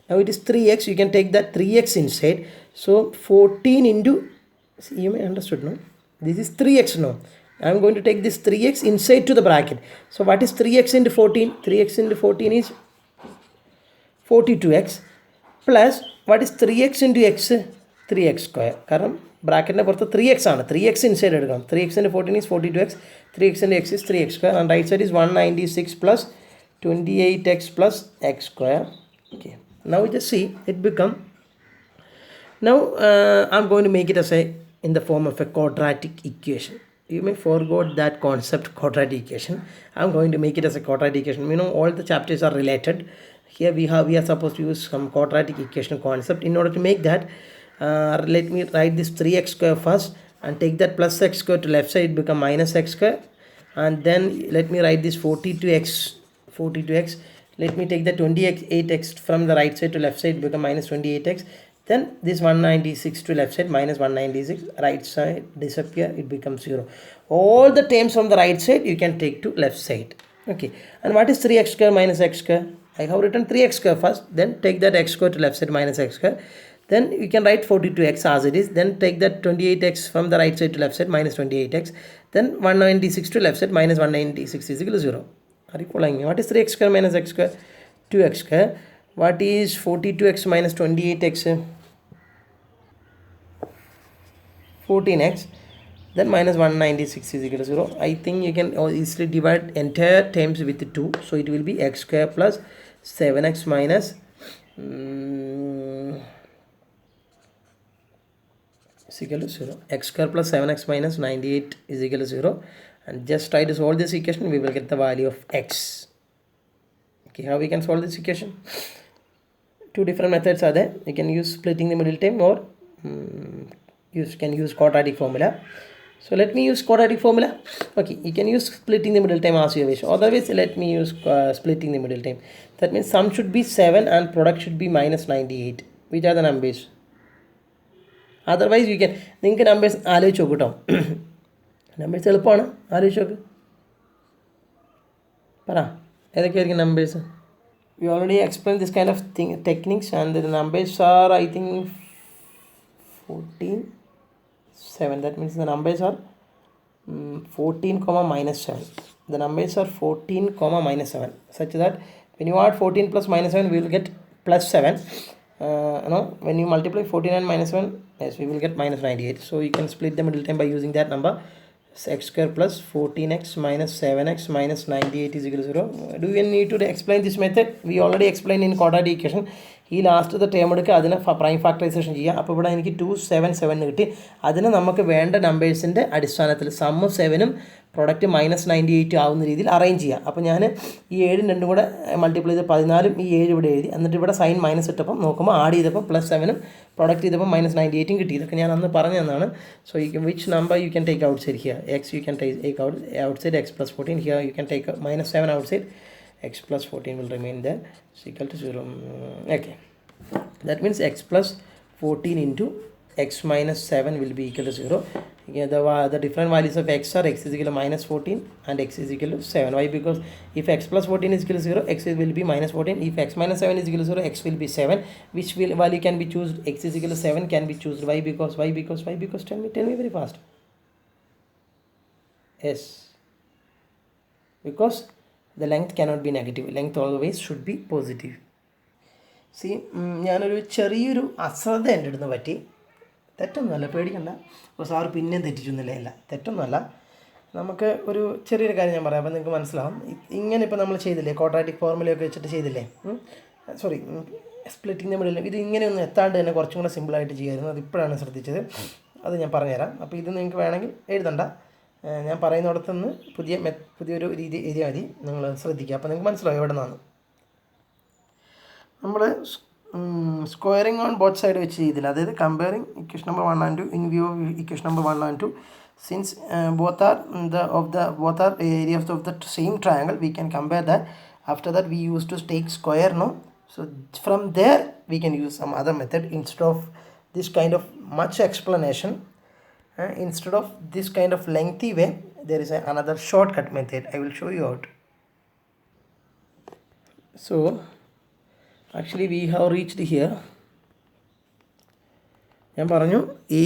now it is 3x, you can take that 3x inside. So 14 into, see, you may understood, no, this is 3x, no, I am going to take this 3x inside to the bracket. So what is 3x into 14? 3x into 14 is 42x, plus what is 3x into x? 3x square. കാരണം ബ്രാക്കറ്റിൻ്റെ പുറത്ത് 3x ആണ്, 3x inside എടുക്കണം. 3x into 14 is 42x, 3x into x is 3x square, and right side is 196 plus 28x plus x square. Okay, now we just see it become, now I'm going to make it as a in the form of a quadratic equation. You may forego that concept, quadratic equation. I'm going to make it as a quadratic equation. You know, all the chapters are related. Here we are supposed to use some quadratic equation concept. In order to make that, let me write this 3x square first and take that plus x square to left side, become minus x square, and then let me write this 42x. Let me take the 28x from the right side to left side, become minus 28x. Then this 196 to left side, minus 196, right side disappear, it becomes 0. All the terms from the right side you can take to left side. Okay, and what is 3x square minus x square? I have written 3x square first, then take that x square to left side, minus x square. Then you can write 42x as it is. Then take that 28x from the right side to left side, minus 28x. Then 196 to left side, minus 196 is equal to 0. Are you following me? What is 3x square minus x square? 2x square. What is 42x minus 28x? 14x. Then minus 196 is equal to 0. I think you can easily divide entire terms with 2. So it will be x square plus 7x minus is equal to 0. X square plus 7x minus 98 is equal to 0. And just try to solve this equation, we will get the value of x. Okay, how we can solve this equation? Two different methods are there. You can use splitting the middle term, or you can use quadratic formula. So let me use quadratic formula. Okay, you can use splitting the middle term as you wish. Otherwise, let me use splitting the middle term. That means sum should be 7 and product should be minus 98. Which are the numbers? Otherwise you can, നിങ്ങൾക്ക് numbers ആലോചിച്ച് നോക്കും കേട്ടോ. Numbers എളുപ്പമാണ്, ആലോചിച്ച് നോക്ക്. പറ, ഏതൊക്കെയായിരിക്കും numbers? We already explained this kind of techniques, and the numbers are, I think, 14, 7. That means the numbers are 14, minus 7. The numbers are 14, minus 7, such that when you add 14 plus minus 7, we will get plus 7. No, when you multiply 14 and minus 7, yes, we will get minus 98. So you can split the middle term by using that number. X square plus 14x minus 7x minus 98 is equal to 0. Do we need to explain this method? We already explained in quadratic equation. ഈ last term എടുക്കുക, അതിനെ prime factorisation ചെയ്യുക. അപ്പോൾ ഇവിടെ എനിക്ക് 277 കിട്ടി. അതിന് നമുക്ക് വേണ്ട നമ്പേഴ്സിൻ്റെ അടിസ്ഥാനത്തിൽ സമ്മും 7ഉം പ്രൊഡക്റ്റ് minus 98 ആവുന്ന രീതിയിൽ അറേഞ്ച് ചെയ്യുക. അപ്പോൾ ഞാൻ ഈ 7ഉം 2ഉം കൂടെ മൾട്ടിപ്ലൈ ചെയ്ത് 14ഉം ഈ 7 ഇവിടെ എഴുതി. എന്നിട്ട് ഇവിടെ സൈൻ മൈനസ് ഇട്ടപ്പം നോക്കുമ്പോൾ ആഡ് ചെയ്തപ്പോൾ പ്ലസ് 7ഉം പ്രൊഡക്റ്റ് ചെയ്തപ്പോൾ minus 98ഉം കിട്ടി. ഇതൊക്കെ ഞാൻ അന്ന് പറഞ്ഞു തന്നാണ്. So you can which number you can take out side here? X you can take out side x plus 14. Here you can take minus 7 outside. X plus 14 will remain there. It's equal to 0. Okay. That means x plus 14 into x minus 7 will be equal to 0. Again, the different values of x are x is equal to minus 14 and x is equal to 7. Why? Because if x plus 14 is equal to 0, x will be minus 14. If x minus 7 is equal to 0, x will be 7. Which value can be chosen? X is equal to 7 can be chosen. Why? Because tell me very fast. Yes. Because the length cannot be negative. Length always should be positive. C, ഞാനൊരു ചെറിയൊരു അശ്രദ്ധ എൻ്റെ അടുത്ത് പറ്റി. തെറ്റൊന്നുമല്ല, പേടിക്കണ്ട. അപ്പോൾ sir പിന്നെയും തെറ്റിച്ചൊന്നുമില്ല. ഇല്ല, തെറ്റൊന്നുമല്ല. നമുക്ക് ഒരു ചെറിയൊരു കാര്യം ഞാൻ പറയാം, അപ്പോൾ നിങ്ങൾക്ക് മനസ്സിലാവും. ഇങ്ങനെ ഇപ്പോൾ നമ്മൾ ചെയ്തില്ലേ, ക്വാഡ്രാറ്റിക് ഫോർമുലയൊക്കെ വെച്ചിട്ട് ചെയ്തില്ലേ, സോറി സ്പ്ലിറ്റിംഗ് മിഡിൽ, ഇത് ഇങ്ങനെയൊന്നും എത്താണ്ട് തന്നെ കുറച്ചും കൂടെ സിമ്പിളായിട്ട് ചെയ്യാമായിരുന്നു. അതിപ്പോഴാണ് ശ്രദ്ധിച്ചത്. അത് ഞാൻ പറഞ്ഞുതരാം. അപ്പോൾ ഇത് നിങ്ങൾക്ക് വേണമെങ്കിൽ എഴുതണ്ട, ഞാൻ പറയുന്നിടത്തുനിന്ന് പുതിയൊരു രീതി എഴുതിയാൽ മതി. നിങ്ങൾ ശ്രദ്ധിക്കുക, അപ്പോൾ നിങ്ങൾക്ക് മനസ്സിലാവും എവിടെ നിന്നാണ്. നമ്മൾ സ്ക്വയറിങ് ഓൺ ബോത്ത് സൈഡ് വെച്ച് ചെയ്തില്ല, അതായത് comparing equation number 1 and 2 in view of equation number 1 and 2. Since both are areas of the same triangle, we can compare that. After that we used to take square, no? So from there we can use some other method instead of this kind of much explanation. Instead of this kind of lengthy way, there is another shortcut method. I will show you out. So actually we have reached here. ഞാൻ പറഞ്ഞു ഈ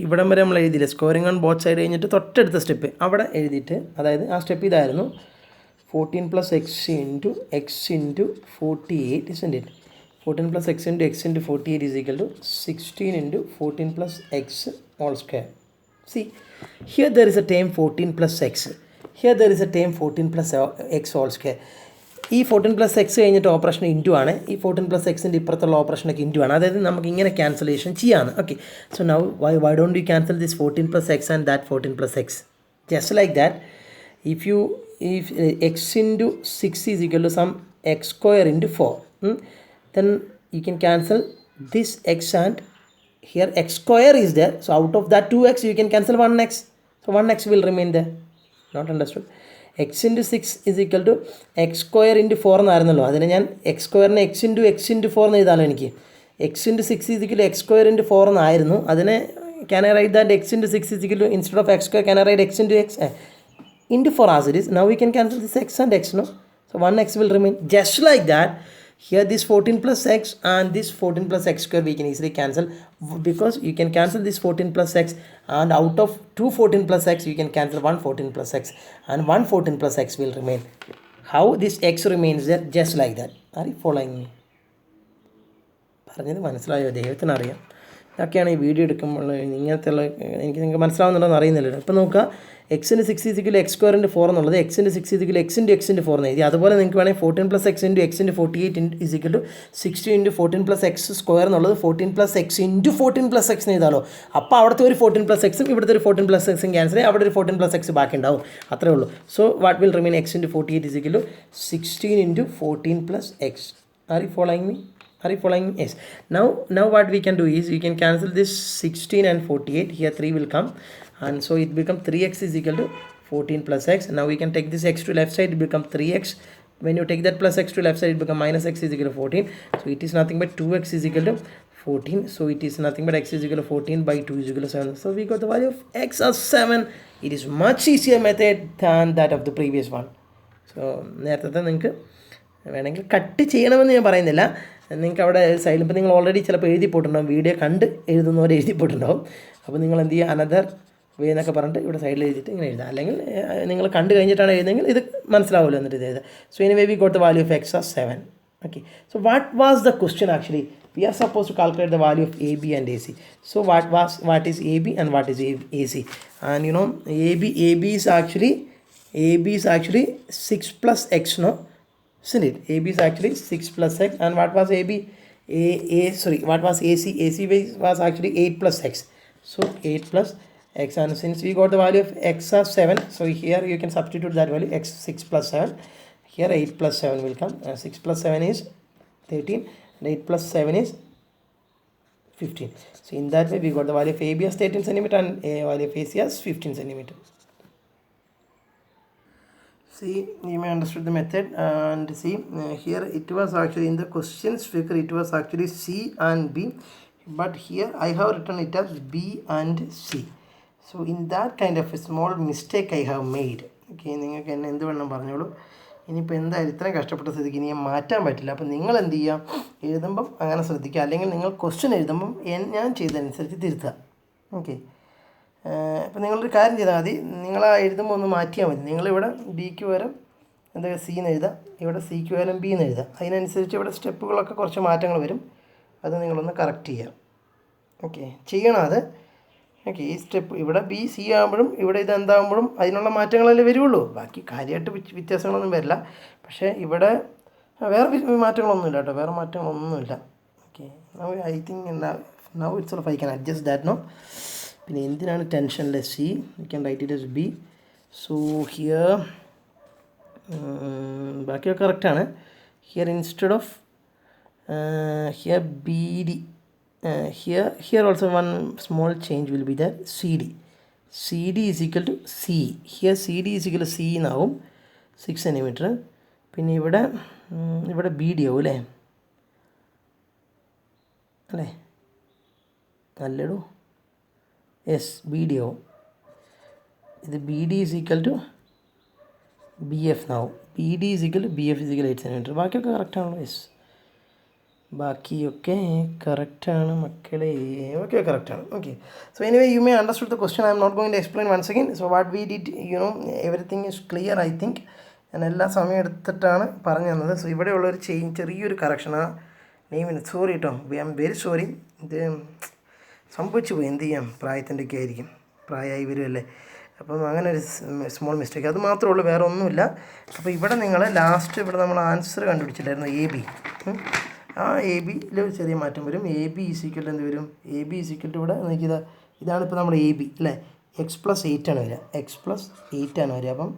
ഇവിടം വരെ നമ്മൾ എഴുതിയില്ല, scoring on both side കഴിഞ്ഞിട്ട് തൊട്ടടുത്ത step അവിടെ എഴുതിയിട്ട്, അതായത് ആ സ്റ്റെപ്പ് ഇതായിരുന്നു, 14 + x into x into 48, isn't it? 14 + x into x into 48 is equal to 16 into 14 plus x all square. See, here there is a term 14 plus x. Here there is a term 14 plus x all square. ഈ 14 plus X കഴിഞ്ഞിട്ട് operation into ആണ്, ഈ 14 plus എക്സിൻ്റെ ഇപ്പുറത്തുള്ള ഓപ്പറേഷനൊക്കെ into ആണ്, അതായത് നമുക്ക് ഇങ്ങനെ cancellation ചെയ്യാമെന്ന്. Okay, so now why don't you cancel this 14 plus X and that 14 plus X just like that. if x into 6 is equal to some x square into 4, then you can cancel this x, and here x square is there, so out of that 2x you can cancel 1x, so 1x will remain there. Not understood? x into 6 is equal to x square into 4 എന്നായിരുന്നല്ലോ, അതിന് ഞാൻ x സ്ക്വയറിനെ x into 4 എന്ന് എഴുതാമല്ലോ. എനിക്ക് x into 6 is equal to x square into 4 എന്നായിരുന്നു, അതിനെ can I write that x into 6 is equal to, instead of x square can I write x into x into 4 as it is. Now we can cancel this x and x, no? So 1x will remain. Just like that, here this 14 plus x and this 14 plus x square we can easily cancel, because you can cancel this 14 plus x, and out of 2 14 plus x you can cancel 1 14 plus x, and 1 14 plus x will remain. How this x remains there? Just like that. Are you following me? പറഞ്ഞത് മനസ്സിലായോ? ദൈവത്തിനറിയാം. ഇതൊക്കെയാണ് ഈ video എടുക്കുമ്പോൾ ഇങ്ങനത്തെ ഉള്ള, എനിക്ക് നിങ്ങൾക്ക് മനസ്സിലാവുന്നുണ്ടോയെന്ന് അറിയുന്നില്ലല്ലോ. ഇപ്പോൾ നോക്കുക, എക്സിന് 6 is equal to x square into 4 എന്നുള്ളത് എക്സിൻ്റെ 6 is equal to x into 4 എന്ന് എഴുതി. അതുപോലെ നിങ്ങൾക്ക് വേണമെങ്കിൽ 14 plus x into x into 48 is equal to 16 into 14 plus x square എന്നുള്ളത് 14 plus x into 14 plus x എന്ന് എഴുതാമല്ലോ. അപ്പോൾ അവിടുത്തെ ഒരു 14 plus x ഇവിടുത്തെ ഒരു 14 plus x ക്യാൻസൽ ചെയ്യും, അവിടെ ഒരു 14 plus x ബാക്കി ഉണ്ടാവും, അത്രേ ഉള്ളൂ. So what will remain? x into 48 is equal to 16 into 14 plus x. Are you following me? Yes. Now what we can do is we can cancel this 16 and 48. Here 3 will come, and so it becomes 3x is equal to 14 plus x. Now we can take this x to left side, it becomes 3x. When you take that plus x to left side, it becomes minus x is equal to 14. So it is nothing but 2x is equal to 14. So it is nothing but x is equal to 14 by 2 is equal to 7. So we got the value of x as 7. It is much easier method than that of the previous one. So നേരത്തെ നിങ്ങൾക്ക് വേണമെങ്കിൽ cut ചെയ്യണമെന്ന് ഞാൻ പറയുന്നില്ല, നിങ്ങൾക്ക് അവിടെ സൈഡിൽ ഇപ്പോൾ നിങ്ങൾ ഓൾറെഡി ചിലപ്പോൾ എഴുതി പോയിട്ടുണ്ടാവും, വീഡിയോ കണ്ട് എഴുതുന്നവരെ എഴുതി പോയിട്ടുണ്ടാവും. അപ്പോൾ നിങ്ങൾ എന്ത് ചെയ്യുക, അനദർ വേ എന്നൊക്കെ പറഞ്ഞിട്ട് ഇവിടെ സൈഡിൽ എഴുതിയിട്ട് ഇങ്ങനെ എഴുതുക, അല്ലെങ്കിൽ നിങ്ങൾ കണ്ടു കഴിഞ്ഞിട്ടാണ് എഴുതുന്നതെങ്കിൽ ഇത് മനസ്സിലാവുമല്ലോ എന്നിട്ട് ഇത് എഴുതുക. So anyway we got the value of X as 7. Okay, so what was the question actually? We are supposed to calculate the value of AB and AC. So what is AB and what is AC? And you know, AB is actually 6 plus x, no? Isn't it? AB is actually 6 plus x. And what was AB? What was AC? AC was actually 8 plus x. So 8 plus x, and since we got the value of x as 7, so here you can substitute that value, x 6 plus 7. Here 8 plus 7 will come. 6 plus 7 is 13, and 8 plus 7 is 15. So in that way we got the value of AB as 13 cm and value of AC as 15 cm. See, you may understood the method, and see here it was actually in the questions figure it was actually C and B, but here I have written it as B and C. So in that kind of a small mistake I have made. Okay, നിങ്ങൾക്ക് എന്നെ എന്ത് വേണം പറഞ്ഞോളൂ. ഇനിയിപ്പോൾ എന്തായാലും ഇത്രയും കഷ്ടപ്പെട്ട സ്ഥിതിക്ക് ഇനി മാറ്റാൻ പറ്റില്ല. അപ്പോൾ നിങ്ങൾ എന്ത് ചെയ്യുക, എഴുതുമ്പം അങ്ങനെ ശ്രദ്ധിക്കുക, അല്ലെങ്കിൽ നിങ്ങൾ ക്വസ്റ്റ്യൻ എഴുതുമ്പം ഞാൻ ചെയ്തതനുസരിച്ച് തിരുത്തുക. ഓക്കെ, അപ്പോൾ നിങ്ങളൊരു കാര്യം ചെയ്താൽ മതി, നിങ്ങൾ ആ എഴുതുമ്പോൾ ഒന്ന് മാറ്റിയാൽ മതി. നിങ്ങളിവിടെ ബിക്ക് പകരം എന്താ സി എന്ന് എഴുതുക, ഇവിടെ സിക്ക് പകരം ബി എന്ന് എഴുതുക. അതിനനുസരിച്ച് ഇവിടെ സ്റ്റെപ്പുകളൊക്കെ കുറച്ച് മാറ്റങ്ങൾ വരും, അത് നിങ്ങളൊന്ന് കറക്റ്റ് ചെയ്യുക. ഓക്കെ, ചെയ്യണം അത്. ഓക്കെ, ഈ സ്റ്റെപ്പ് ഇവിടെ ബി സി ആകുമ്പോഴും ഇവിടെ ഇത് എന്താകുമ്പോഴും അതിനുള്ള മാറ്റങ്ങളല്ലേ വരുള്ളൂ, ബാക്കി കാര്യമായിട്ട് വ്യത്യാസങ്ങളൊന്നും വരില്ല. പക്ഷേ ഇവിടെ വേറെ മാറ്റങ്ങളൊന്നുമില്ല കേട്ടോ, വേറെ മാറ്റങ്ങളൊന്നുമില്ല. Okay, I think now it's off I can adjust that no. പിന്നെ എന്തിനാണ് ടെൻഷനിലെ C, you can write it as B. So here ബാക്കിയൊക്കെ കറക്റ്റാണ്. Here instead of here BD, here also one small change will be there. CD is equal to C. Here CD is equal to C എന്നാവും 6 cm. പിന്നെ ഇവിടെ BD ആവും അല്ലേ, അല്ലേടോ, yes BD ആവും. ഇത് BD is equal to BF എന്നാവും. BD is equal to BF is equal to 8 cm. ബാക്കിയൊക്കെ കറക്റ്റാണല്ലോ. Yes, ബാക്കിയൊക്കെ കറക്റ്റാണ് മക്കളെ. ഓക്കെ, കറക്റ്റാണ്. Okay, so anyway you may understood the question. I'm not going to explain once again. So what we did, everything is clear I think. ഞാൻ എല്ലാ സമയം എടുത്തിട്ടാണ് പറഞ്ഞു തന്നത്. സോ ഇവിടെയുള്ളൊരു ചെറിയൊരു കറക്ഷൻ, ആ നെയ്മിന് സോറി കേട്ടോ, ഐ എം വെരി സോറി. ഇത് സംഭവിച്ചു പോയി, എന്ത് ചെയ്യാം, പ്രായത്തിൻ്റെ ഒക്കെ ആയിരിക്കും, പ്രായമായി വരുമല്ലേ. അപ്പം അങ്ങനെ ഒരു സ്മോൾ മിസ്റ്റേക്ക്, അത് മാത്രമേ ഉള്ളൂ, വേറെ ഒന്നുമില്ല. അപ്പോൾ ഇവിടെ നിങ്ങൾ ലാസ്റ്റ് ഇവിടെ നമ്മൾ ആൻസർ കണ്ടുപിടിച്ചില്ലായിരുന്നു, AB. ആ AB-യിൽ ഒരു ചെറിയ മാറ്റം വരും. AB ഈസിക്കൽ എന്ത് വരും, AB ഈസിക്കൽ ഇവിടെ നോക്കിയത് ഇതാണ്. ഇപ്പോൾ നമ്മുടെ AB അല്ലേ, X+8 ആണ് വരിക, X+8 ആണ് വരിക. അപ്പം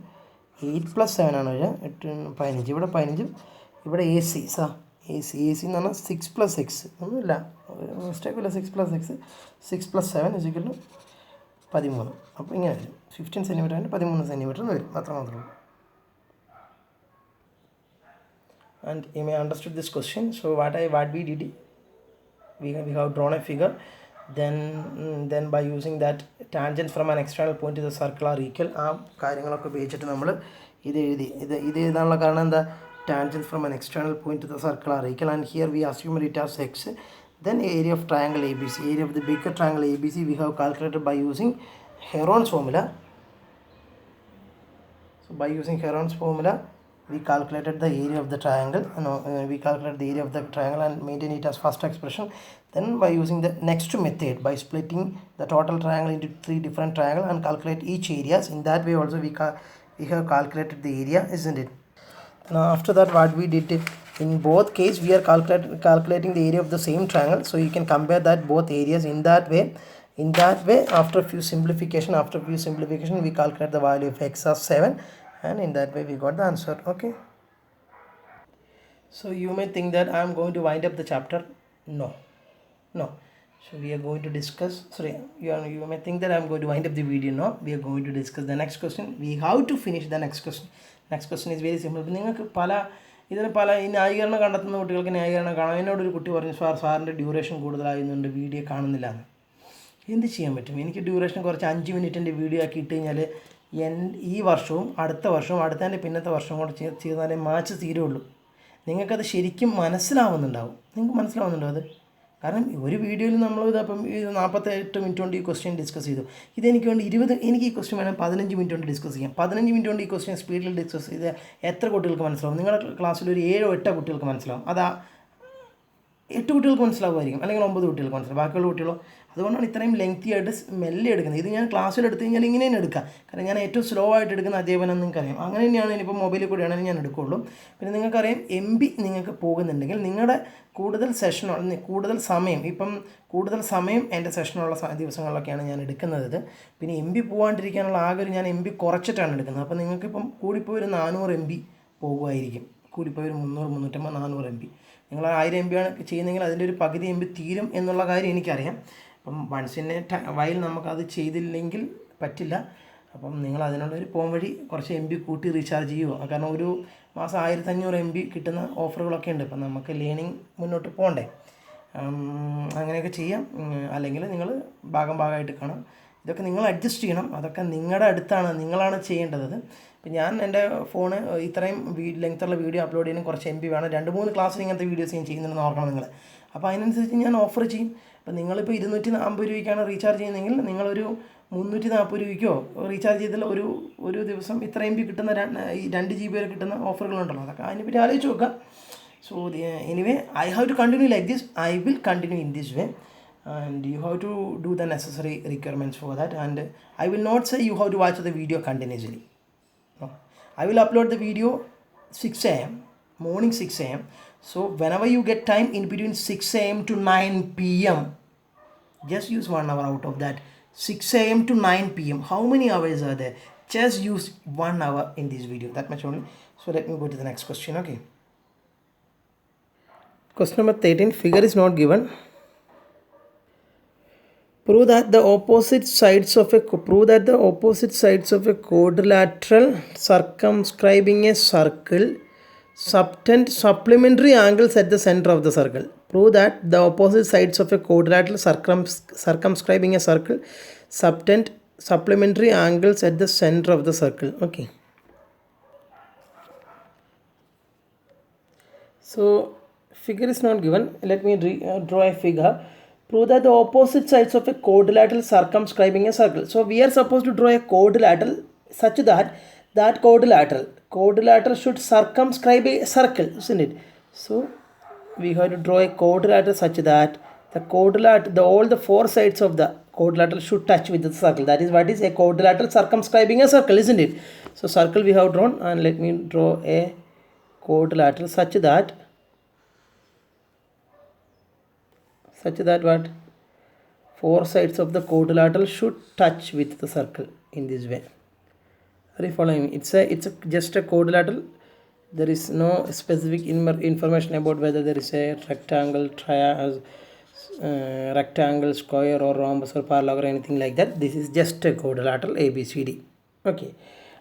8+7 ആണ് വരിക, 8 15. ഇവിടെ 15, ഇവിടെ AC എന്ന് പറഞ്ഞാൽ 6+X ഒന്നുമില്ല, മിസ്റ്റേക്കില്ല. 6+X 6+7 = 13. അപ്പോൾ ഇങ്ങനെ വരും, 15 cm 13 cm എന്ന് വരും, മാത്രമേ ഉള്ളൂ. And you may understood this question. So what we did, we have drawn a figure, then by using that tangents from an external point to the circle are equal. ആ കാര്യങ്ങളൊക്കെ ഉപയോഗിച്ചിട്ട് നമ്മൾ ഇത് എഴുതി. ഇത് എഴുതാനുള്ള കാരണം എന്താ, tangents from an external point to the circle are equal, and here we assume it as x. Then area of triangle ABC, area of the bigger triangle ABC we have calculated by using Heron's formula. So by using Heron's formula we calculated the area of the triangle. We calculated the area of the triangle and maintain it as first expression. Then by using the next method, by splitting the total triangle into 3 different triangles and calculate each areas. In that way also we have calculated the area, isn't it? Now after that what we did, in both case we are calculating the area of the same triangle, so you can compare that both areas. In that way after few simplification we calculate the value of x as 7, and in that way we got the answer. Okay, so you may think that I am going to wind up the chapter. No, so we are going to discuss, you may think that I am going to wind up the video. No, we are going to discuss the next question. We have to finish the next question. Next question is very simple. നിങ്ങൾക്ക് പല ഈ ന്യായീകരണം കണ്ടെത്തുന്ന കുട്ടികൾക്ക് ന്യായീകരണം കാണാം. എന്നോടൊരു കുട്ടി പറഞ്ഞു, സാറിൻ്റെ ഡ്യൂറേഷൻ കൂടുതലായിരുന്നുണ്ട്, വീഡിയോ കാണുന്നില്ല എന്ന്. എന്ത് ചെയ്യാൻ പറ്റും, എനിക്ക് ഡ്യൂറേഷൻ കുറച്ച് 5 മിനിറ്റിൻ്റെ വീഡിയോ ആക്കി ഇട്ട് കഴിഞ്ഞാൽ ഈ വർഷവും അടുത്ത വർഷവും അടുത്തതിൻ്റെ പിന്നത്തെ വർഷവും കൂടെ ചെയ്താലേ മാച്ച് തീരുള്ളൂ. നിങ്ങൾക്കത് ശരിക്കും മനസ്സിലാവുന്നുണ്ടാവും. നിങ്ങൾക്ക് മനസ്സിലാവുന്നുണ്ടോ അത്? കാരണം ഒരു വീഡിയോയിൽ നമ്മൾ ഇതപ്പം 48 മിനിറ്റ് കൊണ്ട് ഈ ക്വസ്റ്റ്യൻ ഡിസ്കസ് ചെയ്തു. ഇതെനിക്ക് വേണ്ടി എനിക്ക് ഈ ക്വസ്റ്റ്യൻ വേണം 15 മിനിറ്റ് കൊണ്ട് ഡിസ്കസ് ചെയ്യാം. 15 മിനിറ്റ് കൊണ്ട് ഈ ക്വസ്റ്റ്യൻ സ്പീഡിൽ ഡിസ്കസ് ചെയ്ത് എത്ര കുട്ടികൾക്ക് മനസ്സിലാവും? നിങ്ങളുടെ ക്ലാസ്സിൽ ഒരു 7-8 കുട്ടികൾക്ക് മനസ്സിലാവും. 8 കുട്ടികൾക്ക് മനസ്സിലാവുമായിരിക്കും, അല്ലെങ്കിൽ 9 കുട്ടികൾക്ക് മനസ്സിലാവും. ബാക്കിയുള്ള കുട്ടികളോ? അതുകൊണ്ടാണ് ഇത്രയും ലെങ്തി ആയിട്ട് മെല്ലെ എടുക്കുന്നത്. ഇത് ഞാൻ ക്ലാസ്സിൽ എടുത്തു കഴിഞ്ഞാൽ ഇങ്ങനെ തന്നെ എടുക്കാം. കാരണം ഞാൻ ഏറ്റവും സ്ലോ ആയിട്ട് എടുക്കുന്ന അധ്യാപനം നിങ്ങൾക്കറിയാം. അങ്ങനെ തന്നെയാണ് ഇനിയിപ്പോൾ മൊബൈലിൽ കൂടിയാണെങ്കിൽ ഞാൻ എടുക്കുകയുള്ളൂ. പിന്നെ നിങ്ങൾക്കറിയാം, MB നിങ്ങൾക്ക് പോകുന്നുണ്ടെങ്കിൽ നിങ്ങളുടെ കൂടുതൽ സമയം എൻ്റെ സെഷനുള്ള ദിവസങ്ങളിലൊക്കെയാണ് ഞാൻ എടുക്കുന്നത്. പിന്നെ MB പോകാണ്ടിരിക്കാനുള്ള ആകെ ഒരു ഞാൻ MB കുറച്ചിട്ടാണ് എടുക്കുന്നത്. അപ്പോൾ നിങ്ങൾക്കിപ്പം കൂടിപ്പോയി ഒരു 400 MB പോകുമായിരിക്കും. കൂടിപ്പോയി ഒരു 300, 350, 400 MB. നിങ്ങൾ 1000 MB ആണ് ചെയ്യുന്നതെങ്കിൽ അതിൻ്റെ ഒരു പകുതി MB തീരും എന്നുള്ള കാര്യം എനിക്കറിയാം. അപ്പം വൺസിൻ്റെ വയൽ നമുക്കത് ചെയ്തില്ലെങ്കിൽ പറ്റില്ല. അപ്പം നിങ്ങൾ അതിനുള്ളൊരു പോം വഴി കുറച്ച് MB കൂട്ടി റീചാർജ് ചെയ്യുമോ? കാരണം ഒരു മാസം 1500 MB കിട്ടുന്ന ഓഫറുകളൊക്കെ ഉണ്ട്. അപ്പം നമുക്ക് ലേണിംഗ് മുന്നോട്ട് പോകണ്ടേ? അങ്ങനെയൊക്കെ ചെയ്യാം. അല്ലെങ്കിൽ നിങ്ങൾ ഭാഗമായിട്ട് കാണാം. ഇതൊക്കെ നിങ്ങൾ അഡ്ജസ്റ്റ് ചെയ്യണം. അതൊക്കെ നിങ്ങളുടെ അടുത്താണ്, നിങ്ങളാണ് ചെയ്യേണ്ടത്. ഇപ്പം ഞാൻ എൻ്റെ ഫോണ് ഇത്രയും ലെങ്ത്തുള്ള വീഡിയോ അപ്ലോഡ് ചെയ്യാനും കുറച്ച് MB വേണം. 2-3 ക്ലാസ്സിൽ ഇങ്ങനത്തെ വീഡിയോസ് ഞാൻ ചെയ്യുന്നുണ്ടെന്ന് ഓർക്കണം നിങ്ങൾ. അപ്പോൾ അതിനനുസരിച്ച് ഞാൻ ഓഫർ ചെയ്യും. അപ്പോൾ നിങ്ങളിപ്പോൾ 240 രൂപയ്ക്കാണ് റീചാർജ് ചെയ്യുന്നതെങ്കിൽ നിങ്ങളൊരു 340 രൂപയ്ക്കോ റീചാർജ് ചെയ്താൽ ഒരു ദിവസം ഇത്ര MB കിട്ടുന്ന 2 GB വരെ കിട്ടുന്ന ഓഫറുകളുണ്ടല്ലോ. അതൊക്കെ അതിനെപ്പറ്റി ആലോചിച്ച് നോക്കുക. So anyway, I have to continue like this. I will continue in this way, and you have to do the necessary requirements for that. And I will not say you have to watch the video continuously. No, I will upload the video 6 a.m. morning 6 a.m. So whenever you get time in between 6 a.m. to 9 p.m., just use 1 hour out of that 6 a.m. to 9 p.m. How many hours are there? Just use 1 hour in this video, that much only. So let me go to the next question. Okay. Question number 13. Figure is not given. Prove that the opposite sides of a quadrilateral circumscribing a circle subtend supplementary angles at the center of the circle. Prove that the opposite sides of a quadrilateral circumscribing a circle subtend supplementary angles at the center of the circle. Okay. So figure is not given. Let me draw a figure. Prove that the opposite sides of a quadrilateral circumscribing a circle. So we are supposed to draw a quadrilateral such that quadrilateral should circumscribe a circle, isn't it? So we have to draw a quadrilateral such that all the four sides of the quadrilateral should touch with the circle. That is what is a quadrilateral circumscribing a circle, isn't it? So circle we have drawn, and let me draw a quadrilateral such that what? Four sides of the quadrilateral should touch with the circle in this way. Are you following me? It's just a quadrilateral. There is no specific information about whether there is a rectangle, rectangle, square, or rhombus, or parallel, or anything like that. This is just a quadrilateral ABCD. Okay.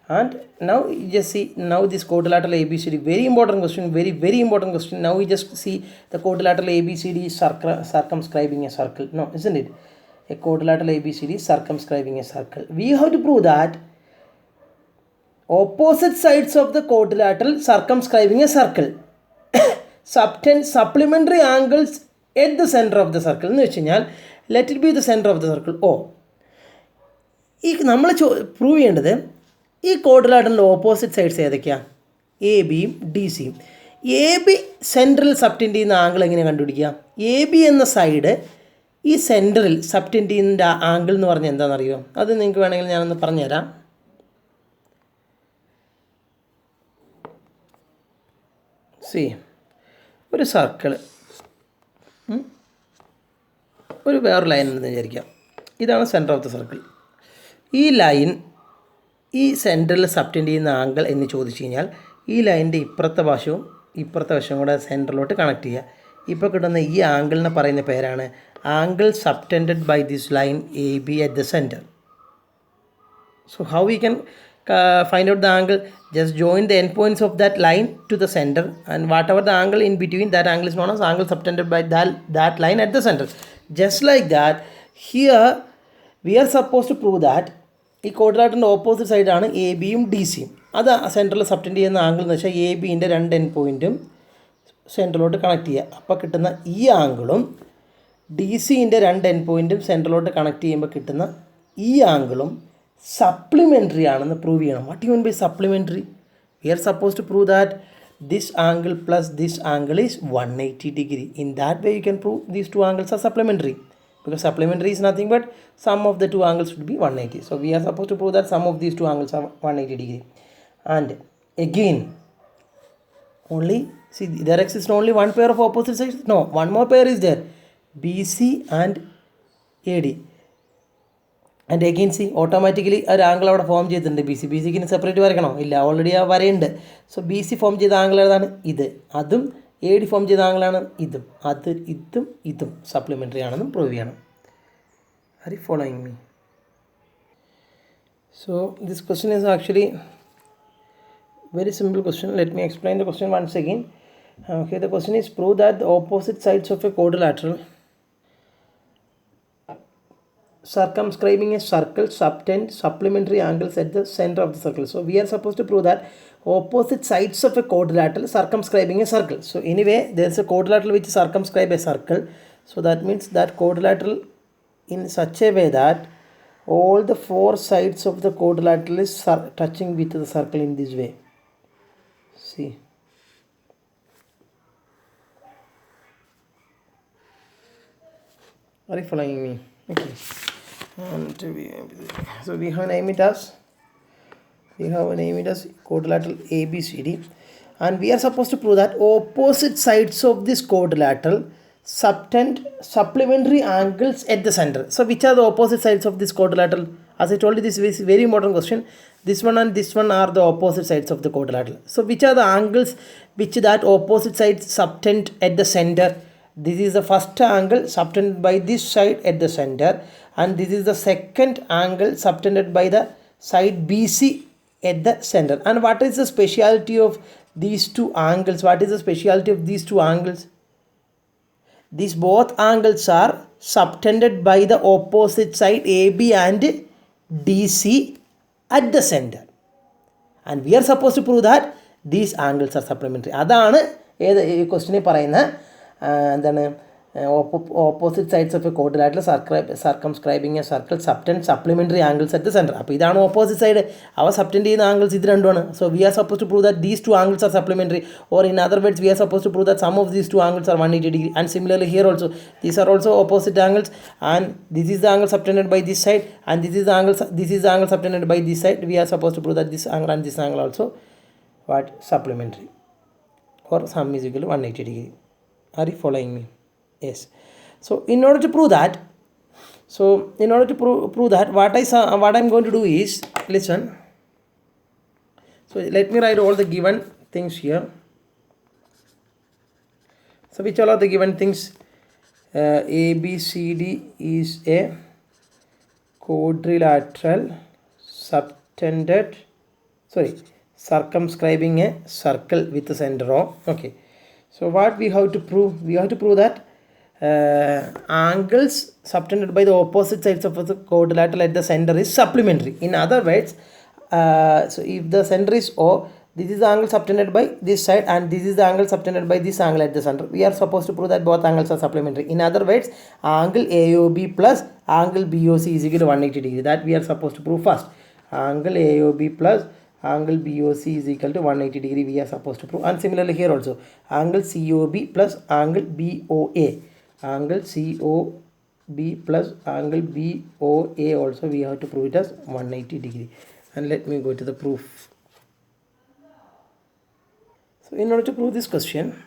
And now you just see, now this quadrilateral ABCD, very important question, very important question. Now we just see the quadrilateral ABCD circumscribing a circle. No, isn't it? A quadrilateral ABCD circumscribing a circle. We have to prove that opposite sides of the quadrilateral circumscribing a circle subtend supplementary angles at the center of the circle. Let it be the center of the circle O. If we prove this, ഈ ക്വാഡ്രിലാറ്ററലിൻ്റെ opposite sides ഏതൊക്കെയാണ്? A ബിയും D സിയും. A B central സബ്റ്റെൻഡ് ചെയ്യുന്ന angle എങ്ങനെയാണ് കണ്ടുപിടിക്കുക? A B എന്ന side ഈ സെൻറ്ററിൽ സബ്റ്റെൻഡ് ചെയ്യുന്ന ആംഗിൾ എന്ന് പറഞ്ഞാൽ എന്താണെന്നറിയോ? അത് നിങ്ങൾക്ക് വേണമെങ്കിൽ ഞാനൊന്ന് പറഞ്ഞുതരാം. ഒരു സർക്കിൾ, വേറൊരു ലൈൻ ഉണ്ടെന്ന് വിചാരിക്കാം. ഇതാണ് സെൻറ്റർ ഓഫ് ദ സർക്കിൾ. ഈ ലൈൻ ഈ സെൻറ്ററിൽ സബ്റ്റെൻഡ് ചെയ്യുന്ന ആംഗിൾ എന്ന് ചോദിച്ചു കഴിഞ്ഞാൽ ഈ ലൈനിൻ്റെ ഇപ്പുറത്തെ വശവും കൂടെ സെൻറ്ററിലോട്ട് കണക്ട് ചെയ്യുക. ഇപ്പോൾ കിട്ടുന്ന ഈ ആംഗിളിനെ പറയുന്ന പേരാണ് angle subtended by this line A B at the centre. So how we can find out the angle? Just join the endpoints of that line to the center, and whatever the angle in between, that angle is known as angle subtended by that line at the center. Just like that, here we are supposed to prove that ഈ ക്വാഡ്രിലാറ്ററിൻ്റെ opposite സൈഡാണ് A ബിയും D സിയും. അത് സെൻറ്ററിൽ സബ്റ്റെൻഡ് ചെയ്യുന്ന angle എന്ന് വെച്ചാൽ A ബിൻ്റെ രണ്ട് എൻഡ് പോയിൻറ്റും സെൻറ്ററിലോട്ട് കണക്ട് ചെയ്യുക. അപ്പോൾ കിട്ടുന്ന ഈ ആംഗിളും ഡി സിൻ്റെ രണ്ട് എൻഡ് പോയിൻറ്റും സെൻറ്ററിലോട്ട് കണക്ട് ചെയ്യുമ്പോൾ കിട്ടുന്ന ഈ ആംഗിളും സപ്ലിമെൻ്ററി ആണെന്ന് പ്രൂവ് ചെയ്യണം. What you mean by supplementary? We are suppose to prove that this angle plus this angle is 180 degree. In that way you can prove these two angles are supplementary, because supplementary is nothing but sum of the two angles should be 180. So we are supposed to prove that sum of these two angles are 180 degree. And again, only see, there exists only one pair of opposite sides. No, one more pair is there, BC and AD. And again see, automatically ഒരു angle അവിടെ form ചെയ്തിട്ടുണ്ട്. B സിക്ക് separate വരയ്ക്കണോ? ഇല്ല, already ആ വരയുണ്ട്. So B C form ചെയ്ത angle ഏതാണ്? ഇത്. അതും എ ഡി ഫോം ചെയ്ത ആംഗിളാണ് ഇതും. ഇതും സപ്ലിമെൻ്ററി ആണെന്നും പ്രൂവ് ചെയ്യണം. Are you following me? So this question is actually very simple question. Let me explain the question once again. Okay, the question is prove that the opposite sides of a quadrilateral circumscribing a circle subtend supplementary angles at the center of the circle. So we are supposed to prove that opposite sides of a quadrilateral circumscribing a circle. So anyway, there is a quadrilateral which circumscribe a circle. So that means that quadrilateral in such a way that all the four sides of the quadrilateral is touching with the circle in this way. See, are you following me? Okay. And so we have name it as quadrilateral ABCD, and we are supposed to prove that opposite sides of this quadrilateral subtend supplementary angles at the center. So which are the opposite sides of this quadrilateral? As I told you, this is very important question. This one and this one are the opposite sides of the quadrilateral. So which are the angles which that opposite sides subtend at the center? This is the first angle subtended by this side at the center, and this is the second angle subtended by the side BC at the center. And what is the speciality of these two angles? What is the speciality of these two angles? These both angles are subtended by the opposite side AB and DC at the center. And we are supposed to prove that these angles are supplementary. അതാണ് ക്വസ്റ്റിനെ പറയുന്ന എന്താണ് opposite sides of a quadrilateral circumscribing a circle subtend supplementary angles at the center. അപ്പോൾ ഇതാണ് opposite side. അവ subtend ചെയ്യുന്ന angles ഇത് രണ്ടുമാണ്. So we are supposed to prove that these two angles are supplementary, or in other words we are supposed to prove that sum of these two angles are 180 degree. And similarly here also, these are also opposite angles, and this is the angle subtended by this side, and this is the angle subtended by this side. We are supposed to prove that this angle and this angle also what supplementary, or sum is equal to 180 degree. Are you following me? Yes. So in order to prove that, what I'm going to do is, listen. So let me write all the given things here. So which all are the given things? ABCD is a quadrilateral circumscribing a circle with a center O. Okay. So what we have to prove? We have to prove that angles subtended by the opposite sides of the quadrilateral at the center is supplementary. In other words, so if the center is O, this is the angle subtended by this side, and this is the angle subtended by this angle at the center. We are supposed to prove that both angles are supplementary. In other words, angle AOB plus angle BOC is equal to 180 degree. That we are supposed to prove first. Angle AOB plus angle BOC is equal to 180 degree we are supposed to prove. And similarly here also, angle COB plus angle BOA. Angle COB plus angle BOA also we have to prove it as 180 degree. And let me go to the proof. So in order to prove this question,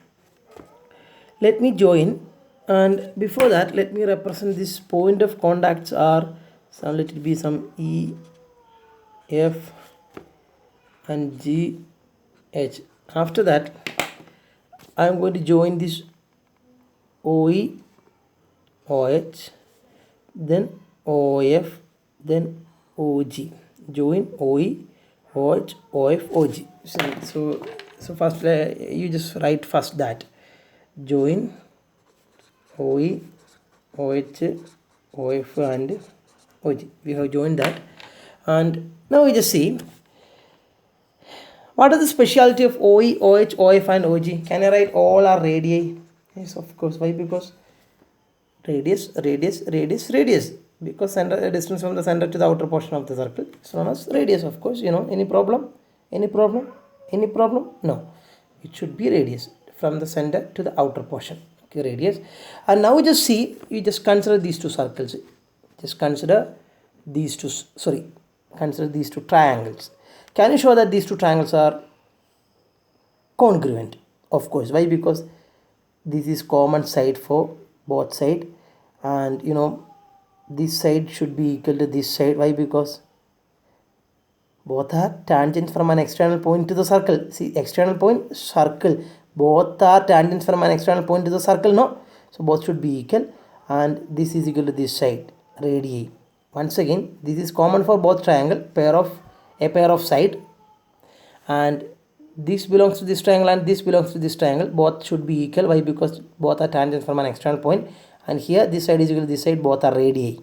let me join, and before that let me represent this point of contacts are some, let it be some E, F and G, H. After that I am going to join this OE, OH, then OF, then OG. Join OE, OH, OF, OG. So first you just write first that. Join OE, OH, OF and OG. We have joined that, and now we just see what is the speciality of OE, OH, OF and OG. Can I write all are radii? Yes, of course. Why? Because radius, because center distance from the center to the outer portion of the circle is known as radius. Of course, you know. Any problem? No, it should be radius from the center to the outer portion. Okay, radius. And now just see, you just consider these two circles. Consider these two triangles. Can you show that these two triangles are congruent? Of course. Why? Because this is common side for both side, and you know this side should be equal to this side. Why? Because both are tangents from an external point to the circle. See, external point, circle, both are tangents from an external point to the circle, no? So both should be equal, and this is equal to this side, radii. Once again, this is common for both triangle, a pair of side, and this belongs to this triangle and this belongs to this triangle. Both should be equal. Why? Because both are tangents from an external point, and here this side is equal to this side. Both are radii.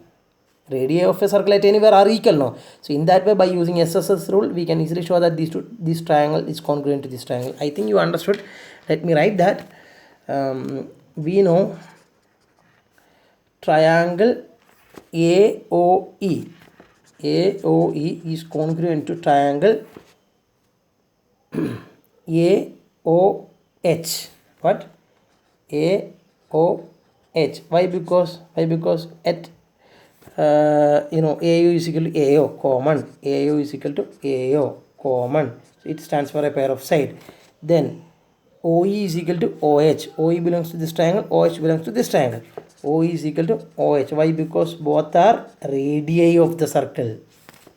Radii of a circle at anywhere are equal, no? So in that way, by using SSS rule, we can easily show that this triangle is congruent to this triangle. I think you understood. Let me write that. We know triangle AOE. AOE is congruent to triangle AOH. What? AOH. Why? Because at AU is equal to AO common. AU is equal to AO common. So it stands for a pair of side. Then OE is equal to OH. OE belongs to this triangle, OH belongs to this triangle. OE is equal to OH. Why? Because both are radii of the circle.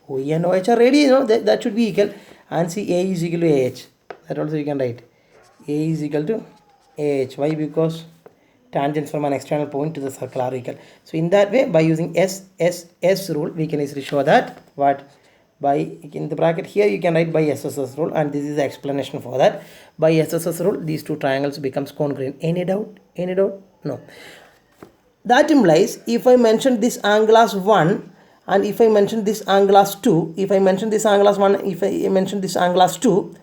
OE and OH are radii, no? That should be equal. And see, A is equal to AH. That also you can write. A is equal to AH. Why? Because tangents from an external point to the circle are equal. So in that way, by using S rule, we can easily show that what? By in the bracket here you can write by SSS rule, and this is the explanation for that. By SSS rule, these two triangles becomes congruent. Any doubt? Any doubt? No. That implies if I mention this angle as 1 and if I mention this angle as 2, if I mention this angle as 1, if I mention this angle as 2,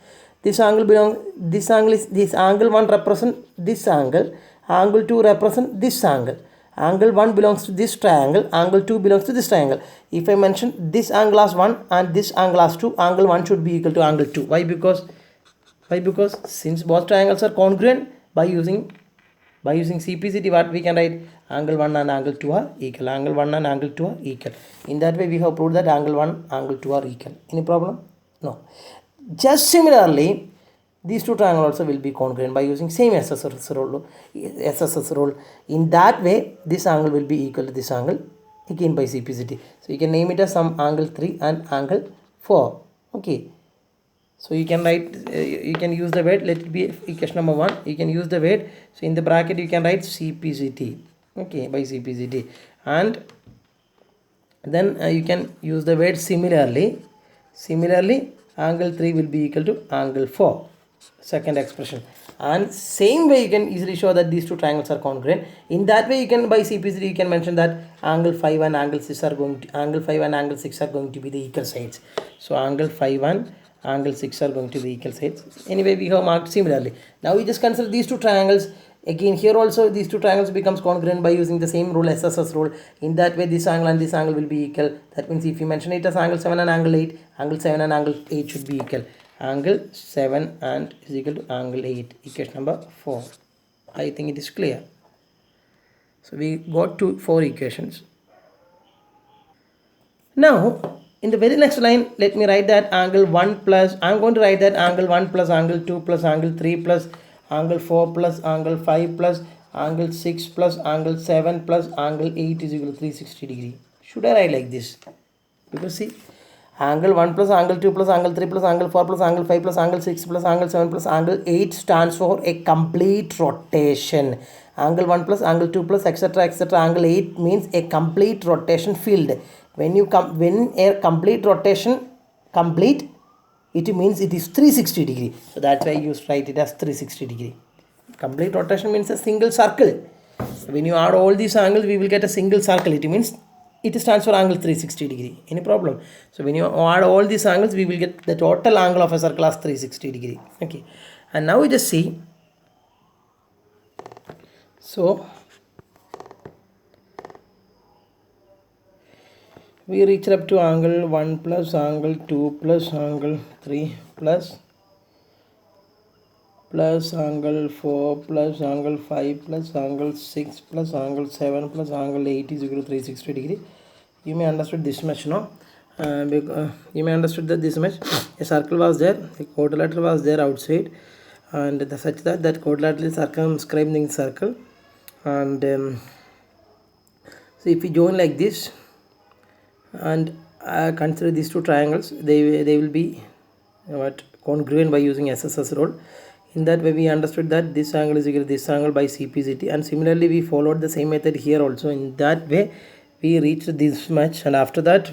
this angle 1 represent this angle 2 represent this angle. Angle 1 belongs to this triangle, angle 2 belongs to this triangle. If I mention this angle as 1 and this angle as 2, angle 1 should be equal to angle 2. Why? Because since both triangles are congruent, by using CPCT, what we can write? Angle 1 and angle 2 are equal. Angle 1 and angle 2 are equal. In that way, we have proved that angle 1, angle 2 are equal. Any problem? No. Just similarly, these two triangles also will be congruent by using same SSS rule. In that way, this angle will be equal to this angle, again by CPCT. So you can name it as some angle 3 and angle 4. Okay. So you can write, you can use the weight, let it be equation number 1. You can use the weight. So in the bracket, you can write CPCT. Okay, by CPCT. And then you can use the weight similarly. Similarly, angle 3 will be equal to angle 4. Second expression. And same way you can easily show that these two triangles are congruent. In that way you can, by CPCT, you can mention that angle 5 and angle 6 are going to be the equal sides. So angle 5 and angle 6 are going to be equal sides. Anyway, we have marked similarly. Now we just consider these two triangles. Again, here also these two triangles becomes congruent by using the same rule, SSS rule. In that way, this angle and this angle will be equal. That means if you mention it as angle 7 and angle 8, angle 7 and angle 8 should be equal. Angle 7 and is equal to angle 8. Equation number 4. I think it is clear. So we got to 4 equations. Now, in the very next line, let me write that angle 1 plus, I am going to write that angle 1 plus angle 2 plus angle 3 plus angle 4 plus angle 5 plus angle 6 plus angle 7 plus angle 8 is equal to 360 degree. Should I write like this? Because see, angle 1 plus angle 2 plus angle 3 plus angle 4 plus angle 5 plus angle 6 plus angle 7 plus angle 8 stands for a complete rotation. Angle 1 plus angle 2 plus etc. Angle 8 means a complete rotation field. When a complete rotation complete, it means it is 360 degree. So that's why you write it as 360 degree. Complete rotation means a single circle. When you add all these angles, we will get a single circle. It means it stands for angle 360 degree. Any problem? So when you add all these angles, we will get the total angle of a circle as 360 degree. Okay. And now we just see. So we reach up to angle 1 plus angle 2 plus angle 3 plus angle 4 plus angle 5 plus angle 6 plus angle 7 plus angle 8 is equal to 360 degree. You may understood this much, no? You may understood that this much. A circle was there, a quadrilateral was there outside, and such that quadrilateral is circumscribing the circle. And so if we join like this and consider these two triangles, they will be congruent by using SSS rule. In that way, we understood that this angle is equal to this angle by CPCT, and similarly we followed the same method here also. In that way, we reached this much, and after that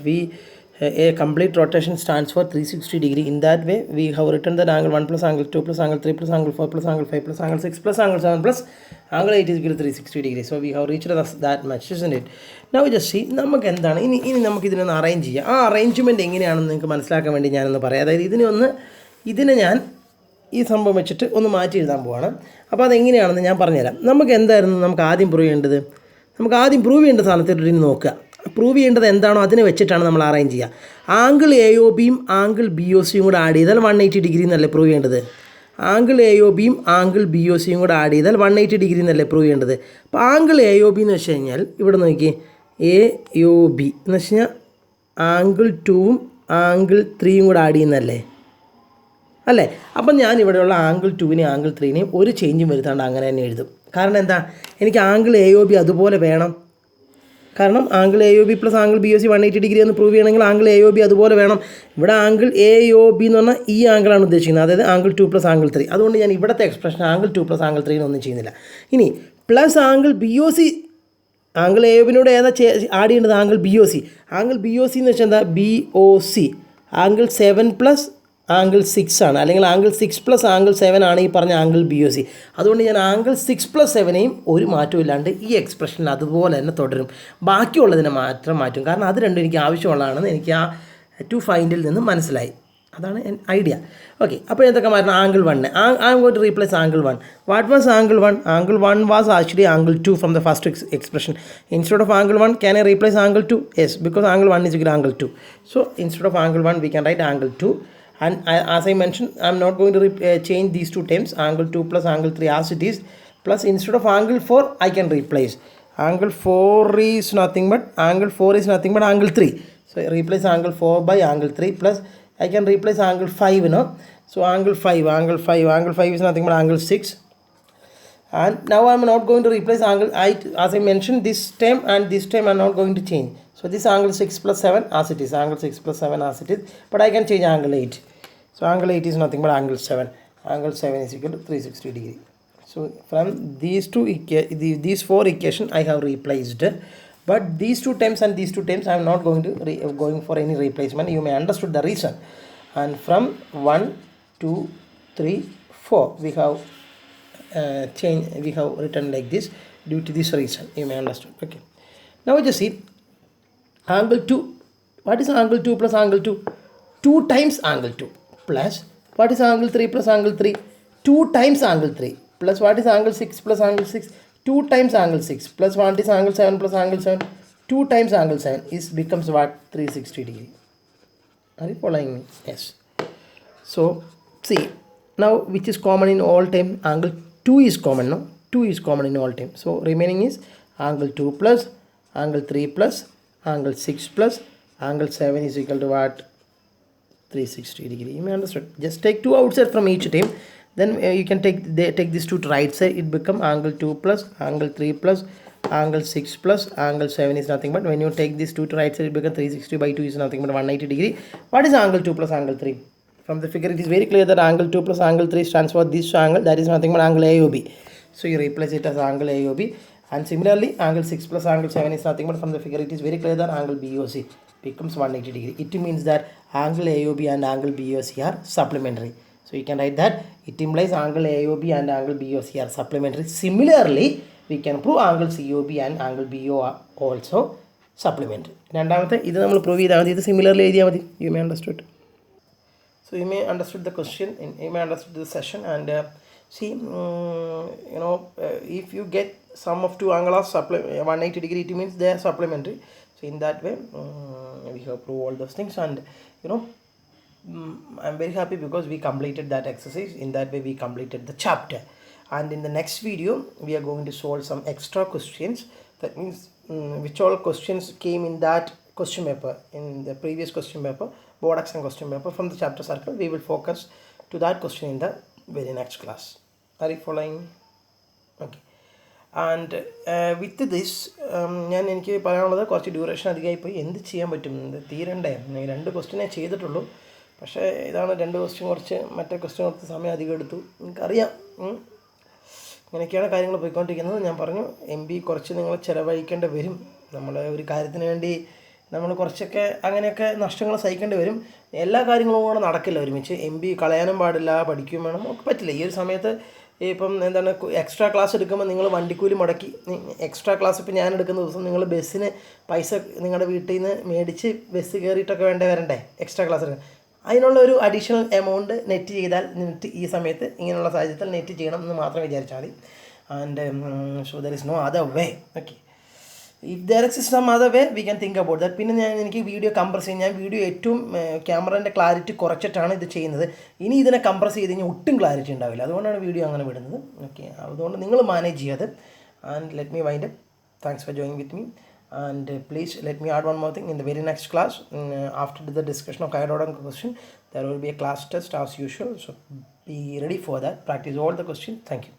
a complete rotation stands for 360 degree. In that way, we have written that angle 1 plus angle 2 plus angle 3 plus angle 4 plus angle 5 plus angle 6 plus angle 7 plus angle 8 is equal to 360 degree. So we have reached that much, isn't it? Now we just see നമുക്ക് എന്താണ് ഇനി നമുക്ക് ഇതിനൊന്ന് arrange ചെയ്യാം. ആ arrangement എങ്ങനെയാണെന്ന് നിങ്ങൾക്ക് മനസ്സിലാക്കാൻ വേണ്ടി ഞാനൊന്ന് പറയാം. അതായത് ഇതിനെ ഞാൻ ഈ സംഭവം വെച്ചിട്ട് ഒന്ന് മാറ്റി എഴുതാൻ പോവാണ്. അപ്പോൾ അതെങ്ങനെയാണെന്ന് ഞാൻ പറഞ്ഞുതരാം. നമുക്ക് ആദ്യം പ്രൂവ് ചെയ്യേണ്ടത്, പ്രൂവ് ചെയ്യേണ്ട സ്ഥാനത്തിട്ട് നോക്കുക. പ്രൂവ് ചെയ്യേണ്ടത് എന്താണോ അതിനെ വെച്ചിട്ടാണ് നമ്മൾ അറേഞ്ച് ചെയ്യുക. ആംഗിൾ എ ഒ ബിയും ആംഗിൾ ബി ഒ സിയും കൂടെ ആഡ് ചെയ്താൽ 180 ഡിഗ്രി എന്നല്ലേ പ്രൂവ് ചെയ്യേണ്ടത്. ആംഗിൾ എ ഒ ബിയും ആംഗിൾ ബി ഒ സിയും കൂടെ ആഡ് ചെയ്താൽ 180 ഡിഗ്രി എന്നല്ലേ പ്രൂവ് ചെയ്യേണ്ടത്. അപ്പോൾ ആംഗിൾ എ ഒ ബി എന്ന് വെച്ച് കഴിഞ്ഞാൽ ഇവിടെ നോക്കി, എ ഒ ബി എന്ന് വെച്ച് കഴിഞ്ഞാൽ ആംഗിൾ 2ഉം ആംഗിൾ 3യും കൂടെ ആഡ് ചെയ്യുന്നതല്ലേ. അല്ലേ? അപ്പം ഞാൻ ഇവിടെയുള്ള ആംഗിൾ 2നെയും ആംഗിൾ 3നെയും ഒരു ചേഞ്ചും വരുത്താണ്ട് അങ്ങനെ തന്നെ എഴുതും. കാരണം എന്താ, എനിക്ക് ആംഗിൾ എ ഒ ബി അതുപോലെ വേണം. കാരണം angle A O B plus angle B O C 180 degree എന്ന് പ്രൂവ് ചെയ്യണമെങ്കിൽ ആംഗിൾ എ ഒ ബി അതുപോലെ വേണം. ഇവിടെ ആംഗിൾ എ ഒ ബി എന്ന് പറഞ്ഞാൽ ഈ ആംഗിളാണ് ഉദ്ദേശിക്കുന്നത്, അതായത് ആംഗിൾ 2 പ്ലസ് ആംഗിൾ 3. അതുകൊണ്ട് ഞാൻ ഇവിടുത്തെ എക്സ്പ്രഷൻ ആംഗിൾ 2 പ്ലസ് ആംഗിൾ 3 ഒന്നും ചെയ്യുന്നില്ല. ഇനി plus angle B O C, angle A O ബിനോട് ഏതാ ആഡ് ചെയ്യേണ്ടത്? Angle B O C. Angle B O C എന്ന് വെച്ചാൽ എന്താ? B O C angle 7 plus angle 6 ആണ്, അല്ലെങ്കിൽ ആംഗിൾ 6 പ്ലസ് ആംഗിൾ 7 ആണ് ഈ പറഞ്ഞ ആംഗിൾ ബി ഒ സി. അതുകൊണ്ട് ഞാൻ ആംഗിൾ 6 പ്ലസ് 7നെയും ഒരു മാറ്റവും ഇല്ലാണ്ട് ഈ എക്സ്പ്രഷനിൽ അതുപോലെ തന്നെ തുടരും. ബാക്കിയുള്ളതിനെ മാത്രം മാറ്റും. കാരണം അത് രണ്ടും എനിക്ക് ആവശ്യമുള്ളതാണെന്ന് എനിക്ക് ആ 2 ഫൈൻഡിൽ നിന്ന് മനസ്സിലായി. അതാണ് ഐഡിയ. ഓക്കെ, അപ്പോൾ എന്തൊക്കെ മാറ്റണം? Angle 1, I'm going to replace angle 1. What was angle 1? Angle 1 was actually angle 2 from the first expression. Instead of angle 1, can I replace angle 2? Yes, because angle 1 is equal to angle 2. So instead of angle 1, we can write angle 2. And as I mentioned, I am not going to change these two terms, angle 2 plus angle 3 as it is. Plus instead of angle 4, I can replace. Angle 4 is nothing but angle 3. So replace angle 4 by angle 3, plus I can replace angle 5, no? So angle 5 is nothing but angle 6. And now I am not going to replace angle 8. As I mentioned, this term and this term are not going to change. So this angle 6 plus 7 as it is, angle 6 plus 7 as it is, but I can change angle 8. So angle 8 is nothing but angle 7. Angle 7 is equal to 360 degree. So from these 4 equations I have replaced. But these two terms and these two terms I am not going for any replacement. You may understood the reason. And from 1, 2, 3, 4 we have written like this due to this reason. You may understood. Okay. Now just see angle 2. What is angle 2 plus angle 2? 2 times angle 2. Plus what is angle 3 plus angle 3? 2 times angle 3. Plus what is angle 6 plus angle 6? 2 times angle 6. Plus what is angle 7 plus angle 7? 2 times angle 7 is becomes what? 360 degree. Are you following me? Yes. So see, now which is common in all time? Angle 2 is common, no? 2 is common in all time. So remaining is angle 2 plus angle 3 plus angle 6 plus angle 7 is equal to what? 360 degree. You may understand. Just take 2 outside from each term. Then you can take this 2 to right side. It become angle 2 plus angle 3 plus angle 6 plus angle 7 is nothing but, when you take this 2 to right side, it becomes 360 by 2 is nothing but 180 degree. What is angle 2 plus angle 3? From the figure it is very clear that angle 2 plus angle 3 stands for this angle, that is nothing but angle AOB. So you replace it as angle AOB. And similarly angle 6 plus angle 7 is nothing but, from the figure it is very clear that angle BOC becomes 180 degree. It means that angle AOB and angle BOC are supplementary. So you can write that it implies angle AOB and angle BOC are supplementary. Similarly, we can prove angle COB and angle BO are also supplementary. രണ്ടാമത്തെ ഇത് നമ്മൾ prove ചെയ്താൽ മതി, ഇത് similarly എഴുതിയാൽ മതി. U may understood. So you may understood the question, you may understood the session. And see, if you get sum of two angles 180 degree, it means they are supplementary. So in that way we have proved all those things. And I'm very happy because we completed that exercise. In that way we completed the chapter. And in the next video we are going to solve some extra questions. That means which all questions came in that question paper, in the previous question paper, board exam question paper from the chapter circle. We will focus to that question in the very next class. Are you following? Okay. And with this എനിക്ക് പറയാനുള്ളത്, കുറച്ച് duration അധികമായിപ്പോയി. എന്ത് ചെയ്യാൻ പറ്റും, തീരണ്ടേ? 2 ക്വസ്റ്റ്യനേ ചെയ്തിട്ടുള്ളൂ. പക്ഷേ ഇതാണ് 2 question, കുറച്ച് മറ്റേ ക്വസ്റ്റ്യൻ കുറച്ച് സമയം അധികം എടുത്തു. എനിക്കറിയാം. ഇങ്ങനെയൊക്കെയാണ് കാര്യങ്ങൾ പോയിക്കൊണ്ടിരിക്കുന്നത്. ഞാൻ പറഞ്ഞു MB കുറച്ച് നിങ്ങൾ ചിലവഴിക്കേണ്ടി വരും. നമ്മൾ ഒരു കാര്യത്തിന് വേണ്ടി നമ്മൾ കുറച്ചൊക്കെ അങ്ങനെയൊക്കെ നഷ്ടങ്ങൾ സഹിക്കേണ്ടി വരും. എല്ലാ കാര്യങ്ങളും കൂടെ നടക്കില്ല ഒരുമിച്ച്. MB കളയാനും പാടില്ല, പഠിക്കുകയും വേണം, ഒക്കെ പറ്റില്ല. ഈ ഒരു സമയത്ത് ഇപ്പം എന്താണ്, എക്സ്ട്രാ ക്ലാസ് എടുക്കുമ്പോൾ നിങ്ങൾ വണ്ടിക്കൂലി മുടക്കി, എക്സ്ട്രാ ക്ലാസ് ഇപ്പോൾ ഞാൻ എടുക്കുന്ന ദിവസം നിങ്ങൾ ബസ്സിന് പൈസ നിങ്ങളുടെ വീട്ടിൽ നിന്ന് മേടിച്ച് ബസ് കയറിയിട്ടൊക്കെ വരണ്ടേ എക്സ്ട്രാ ക്ലാസ് എടുക്കാൻ. അതിനുള്ള ഒരു അഡീഷണൽ എമൗണ്ട് നെറ്റ് ചെയ്താൽ, നെറ്റ് ഈ സമയത്ത് ഇങ്ങനെയുള്ള സാഹചര്യത്തിൽ നെറ്റ് ചെയ്യണം എന്ന് മാത്രം വിചാരിച്ചാൽ മതി. And so there is no other way. Okay, if there is some other way we can think about that. പിന്നെ എനിക്ക് വീഡിയോ കംപ്രസ് ചെയ്യും. ഞാൻ വീഡിയോ ഏറ്റവും ക്യാമറേൻ്റെ ക്ലാരിറ്റി കുറച്ചിട്ടാണ് ഇത് ചെയ്യുന്നത്. ഇനി ഇതിനെ കംപ്രസ് ചെയ്ത് കഴിഞ്ഞാൽ ഒട്ടും ക്ലാരിറ്റി ഉണ്ടാവില്ല. അതുകൊണ്ടാണ് വീഡിയോ അങ്ങനെ വിടുന്നത്. ഓക്കെ, അതുകൊണ്ട് നിങ്ങൾ മാനേജ് ചെയ്യാതെ. And let me wind up. Thanks for joining with me. And please let me add one more thing. In the very next class, after the discussion of Kairodon question, there will be a class test as usual. So be ready for that. Practice all the questions. Thank you.